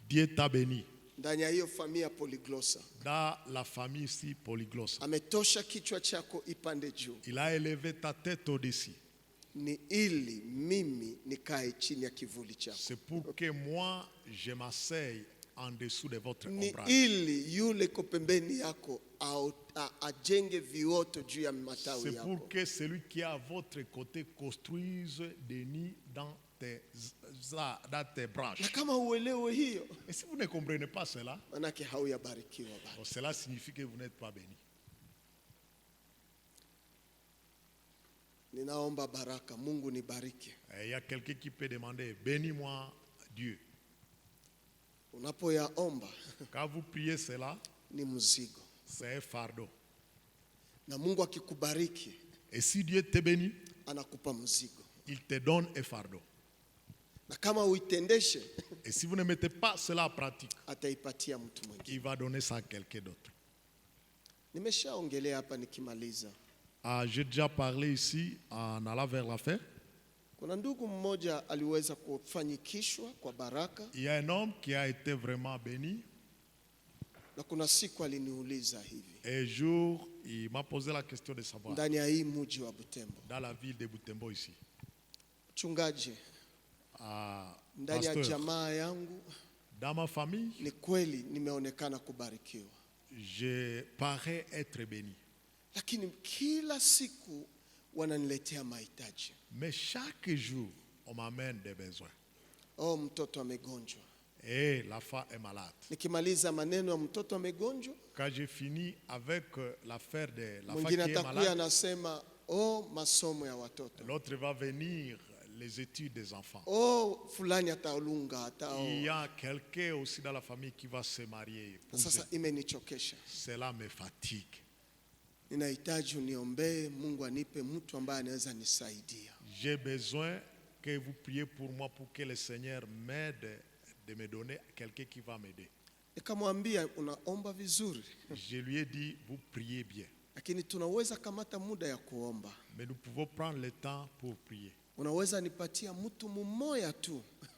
Dieu t'a béni. ndani ya hiyo familia Polyglossa. Dans la famille ici, Polyglossa, Ametosha kichwa chako ipande juu, il a élevé ta tête au-dessus. ni ili mimi nikae chini ya kivuli chako, C'est pour que moi, je m'asseye en dessous de votre ni ombrage. ili yule ko pembeni yako ajenge vioto juu ya matawi C'est yako. pour que celui qui est à votre côté construise des nids dans tes branches. Na kama uelewe hiyo, Et si vous ne comprenez pas cela, manake hauyabarikiwa bado. donc cela signifie que vous n'êtes pas béni. Ninaomba baraka, Mungu nibariki. Et il y a quelqu'un qui peut demander, bénis-moi Dieu. Unapoyaomba Quand vous priez cela, ni mzigo, c'est un fardeau. na Mungu akikubariki Et si Dieu te bénit, anakupa mzigo, il te donne un fardeau. na kama uitendeshe Et si vous ne mettez pas cela en pratique, ataipatia mtu mwingine. il va donner ça à quelqu'un d'autre. Nimeshaongelea hapa nikimaliza. Ah, j'ai déjà parlé ici en allant vers la fin. Kuna ndugu mmoja aliweza kufanyikishwa kwa baraka, Il y a un homme qui a été vraiment béni. na kuna siku aliniuliza hivi, Et un jour, il m'a posé la question de savoir, ndani ya hii mji wa Butembo, dans la ville de Butembo ici, mchungaji, ndani ya pasteur, jamaa yangu dans ma famille, ni kweli nimeonekana kubarikiwa, je parais être béni. lakini kila siku wananiletea mahitaji. Mais chaque jour, on m'amène des besoins. Oh, mtoto amegonjwa. Et la femme est malade. Nikimaliza maneno ya mtoto amegonjwa, Quand j'ai fini avec l'affaire de la femme qui mwingine est atakuya malade, anasema, oh, masomo ya watoto, l'autre va venir, les études des enfants. oh, fulani ataulunga Il y atao. a quelqu'un aussi dans la famille qui va se marier. Sasa imenichokesha, Cela me fatigue. ninahitaji uniombee Mungu anipe mtu ambaye anaweza nisaidia. J'ai besoin que vous priez pour moi pour que le Seigneur m'aide de me donner quelqu'un qui va m'aider. Nikamwambia unaomba vizuri, Je lui ai dit, vous priez bien. lakini tunaweza kamata muda ya kuomba. Mais nous pouvons prendre le temps pour prier. Unaweza nipatia mtu mmoja tu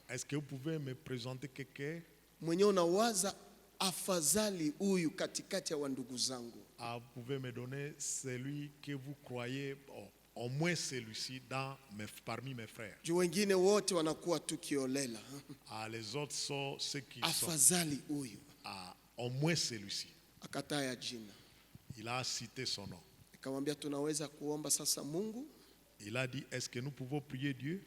Est-ce que vous pouvez me présenter quelqu'un? mwenye unawaza afadhali huyu katikati ya wandugu zangu? Ah, vous pouvez me donner celui que vous croyez, au moins celui-ci parmi mes frères. Juu wengine wote wanakuwa tukiolela. Ah, les autres sont ceux qui sont. Afadhali huyu. Ah, au moins celui-ci. Akataya jina. Il a cité son nom. Nikamwambia tunaweza kuomba sasa Mungu. Il a dit, est-ce que nous pouvons prier Dieu?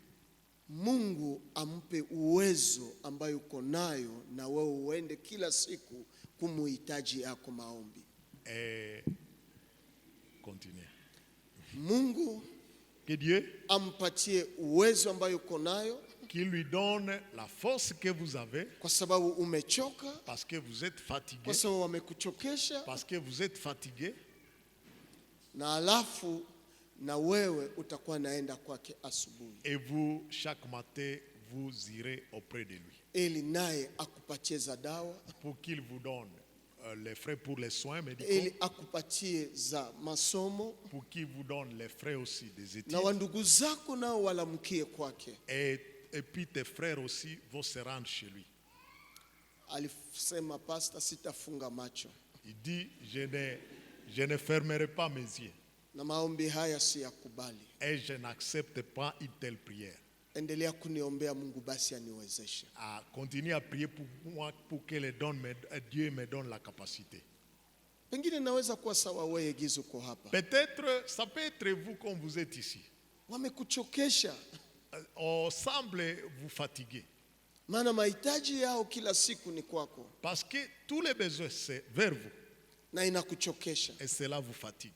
Mungu ampe uwezo ambayo uko nayo na wewe uende kila siku kumuhitaji yako maombi. Et continuez. Mungu Que Dieu, ampatie uwezo ambayo uko nayo, qu'il lui donne la force que vous avez, kwa sababu umechoka, parce que vous êtes fatigué, kwa sababu wamekuchokesha, parce que vous êtes fatigué, na alafu na wewe utakuwa naenda kwake asubuhi, et vous, chaque matin, vous irez auprès de lui, ili naye akupatie za dawa, pour qu'il vous donne les frais pour les soins médicaux, ili akupatie za masomo, pour qu'il vous donne les frais aussi des études, na wandugu zako nao walamkie kwake. et puis tes frères aussi vont se rendre chez lui. Alisema pastor, sitafunga macho Il dit, je ne fermerai pas mes yeux, na maombi haya siyakubali. et je n'accepte pas une telle prière. Endelea kuniombea Mungu basi aniwezeshe. À continuer à prier pour moi, pour que Dieu me donne la capacité. Pengine naweza kuwa sawa wewe Gizu uko hapa. Peut-être, ça peut être vous comme vous êtes ici. Wamekuchokesha, On semble vous fatiguer. maana mahitaji yao kila siku ni kwako Parce que tous les besoins, c'est vers vous. na inakuchokesha. Et cela vous fatigue.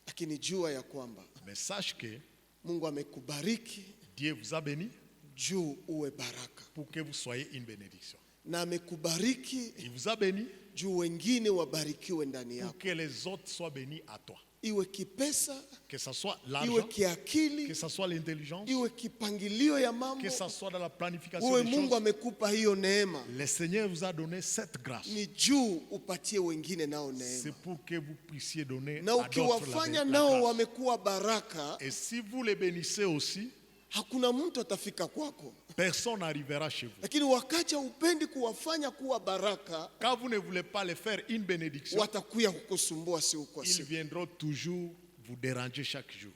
Lakini jua ya kwamba Mais sache que Mungu amekubariki Dieu vous a béni juu uwe baraka, pour que vous soyez une bénédiction. na amekubariki Il vous a béni juu wengine wabarikiwe ndani pour yako, que les autres soient bénis à toi. iwe kipesa, Que ce soit iwe l'argent, kiakili, que ce soit l'intelligence, iwe kipangilio ya mambo. que ce soit dans la planification Uwe des Mungu choses. amekupa hiyo neema, Le Seigneur vous a donné cette grâce. ni juu upatie wengine nao C'est neema, pour que vous puissiez donner na à d'autres ukiwafanya la nao grâce. wamekuwa baraka, Et si vous les bénissez aussi, hakuna mtu atafika kwako. personne n'arrivera chez vous. Lakini wakati upendi kuwafanya kuwa baraka, Quand vous ne voulez pas les faire une bénédiction, watakuya kukusumbua siku kwa ils siku. viendront toujours vous déranger chaque jour.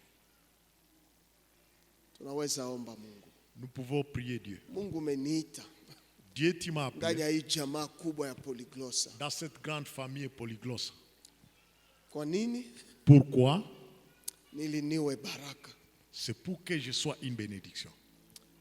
Tunaweza omba Mungu. Nous pouvons prier Dieu. Mungu umeniita Dieu, tu m'as ndani appelé ya hii jamaa kubwa ya Polyglossa. dans cette grande famille polyglosse. Kwa nini? Pourquoi? Nili niwe baraka C'est pour que je sois une bénédiction.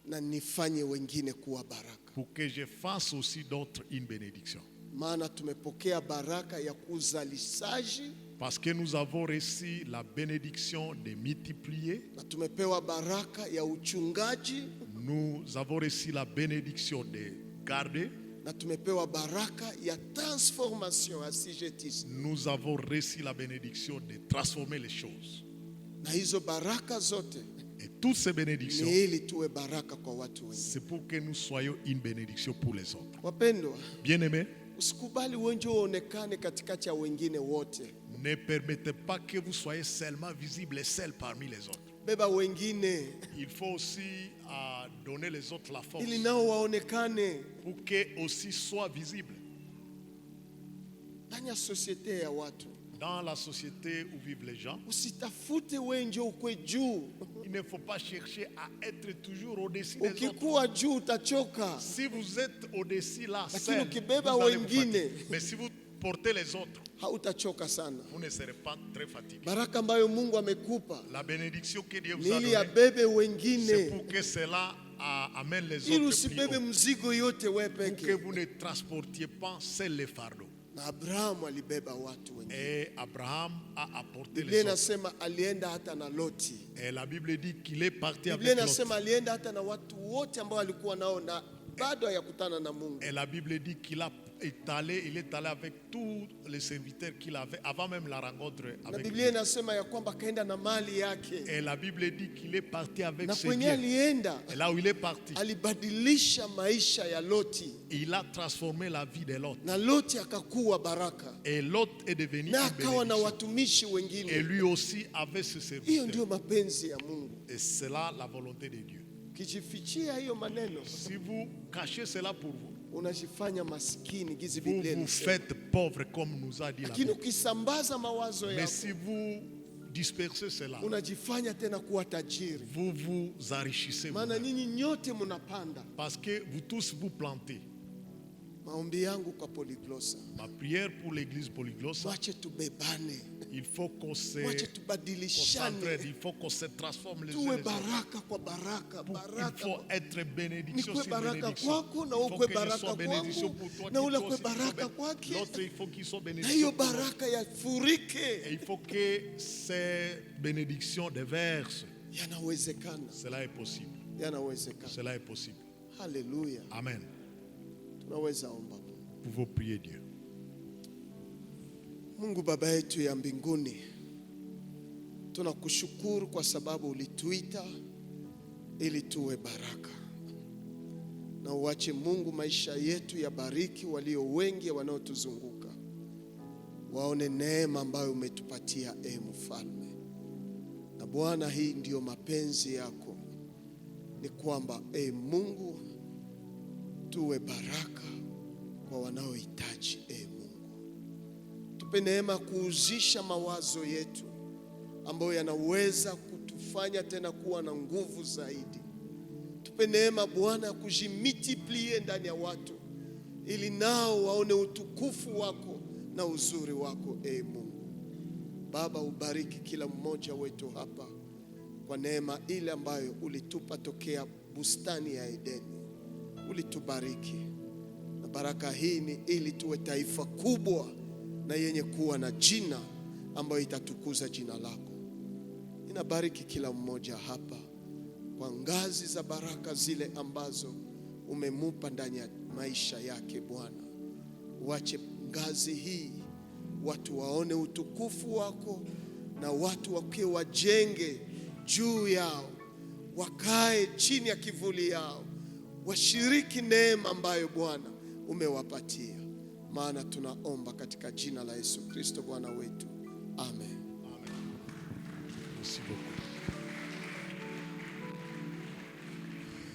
na nifanye wengine kuwa baraka, Pour que je fasse aussi d'autres une bénédiction. maana tumepokea baraka ya uzalishaji Parce que nous avons reçu la bénédiction de multiplier. na tumepewa baraka ya uchungaji Nous avons reçu la bénédiction de garder. na tumepewa baraka ya transformation asijetisti. Nous avons reçu la bénédiction de transformer les choses. Na hizo baraka zote Et toutes ces bénédictions, ni ili tuwe baraka kwa watu wengine. c'est pour que nous soyons une bénédiction pour les autres. Wapendwa, Bien-aimés, usikubali wenje uonekane katikati ya wengine wote. ne permettez pas que vous soyez seulement visibles et seuls parmi les autres. Beba wengine Il faut aussi donner les autres la force ili nao waonekane pour qu'ils aussi soient visibles ndani ya sosiete ya watu. dans la société où vivent les gens. Usitafute wenje ukwe juu. Il ne faut pas chercher à être toujours au-dessus des autres. Ukikuwa juu utachoka, Si vous êtes au-dessus là, lakini seul, ukibeba vous allez vous wengine fatiguer. Mais si vous portez les autres, hautachoka sana. vous ne serez pas très fatigué. Baraka ambayo Mungu amekupa La bénédiction que Dieu ni vous a ili donnée, abebe c'est wengine, pour que cela amène les ili autres plus usibebe haut. mzigo yote we Pour que peke. vous ne transportiez pas seuls les fardeaux. Na Abrahamu alibeba watu wengine. Et Abraham a apporté Biblia les autres. inasema alienda hata na Loti. Et la Bible dit qu'il est parti Biblia avec inasema Lot. alienda hata na watu wote ambao alikuwa nao na bado hayakutana na Mungu. Et la Bible dit qu'il a il est allé avec tous les serviteurs qu'il avait avant même la rencontre Na avec Biblia lui. inasema ya kwamba kaenda na mali yake, Et la Bible dit qu'il est parti avec na ses kwenye biens. alienda Et là où il est parti, alibadilisha maisha ya Loti, il a transformé la vie de l'autre. na Loti akakuwa baraka, Et l'autre est devenu na une akawa na bénédiction. watumishi Et wengine. lui aussi avait ce Hiyo serviteur. ndio mapenzi ya Mungu. Et c'est là la volonté de Dieu. Ukijifichia hiyo maneno, Si vous cachez cela pour vous, unajifanya maskini gizi vous Biblia vous inasema. faites pauvre comme nous a dit la Lakini Bible. ukisambaza mawazo Mais yako, si vous dispersez cela, unajifanya tena kuwa tajiri. vous vous enrichissez Maana vous-même. nyinyi nyote mnapanda. Parce que vous tous vous plantez. Maombi yangu kwa Polyglossa, Ma prière pour l'église polyglosse, mwache tubebane, il faut qu'on se mwache concentre, tubadilishane, il faut qu'on se transforme les uns tuwe les autres. baraka kwa baraka, Il baraka. faut être bénédiction Nikwe sur baraka bénédiction. kwako na Il faut ukwe que je baraka sois bénédiction kwangu pour toi, na que ule toi kwe aussi sois baraka bénédiction. kwake, L'autre, il faut qu'il soit na hiyo bénédiction pour l'autre. baraka Et yafurike. il faut que ces bénédictions déversent. Yanawezekana, Cela est possible. yanawezekana. Cela est possible. Haleluya, Amen. tunaweza omba. Pouvons prier Dieu. Mungu Baba yetu ya mbinguni, tunakushukuru kwa sababu ulituita ili tuwe baraka, na uache Mungu maisha yetu yabariki walio wengi wanaotuzunguka, waone neema ambayo umetupatia Mfalme. Na Bwana, hii ndiyo mapenzi yako, ni kwamba Mungu tuwe baraka kwa wanaohitaji. Mungu, tupe neema kuuzisha mawazo yetu ambayo yanaweza kutufanya tena kuwa na nguvu zaidi. Tupe neema Bwana ya kujimultiplie ndani ya watu, ili nao waone utukufu wako na uzuri wako. Mungu Baba, ubariki kila mmoja wetu hapa kwa neema ile ambayo ulitupa tokea bustani ya Edeni. Ulitubariki, na baraka hii ni ili tuwe taifa kubwa na yenye kuwa na jina ambayo itatukuza jina lako. Ninabariki kila mmoja hapa kwa ngazi za baraka zile ambazo umemupa ndani ya maisha yake. Bwana, uache ngazi hii watu waone utukufu wako, na watu wakiwa wajenge juu yao, wakae chini ya kivuli yao, washiriki neema ambayo Bwana umewapatia. Maana tunaomba katika jina la Yesu Kristo Bwana wetu, amen. Merci beaucoup.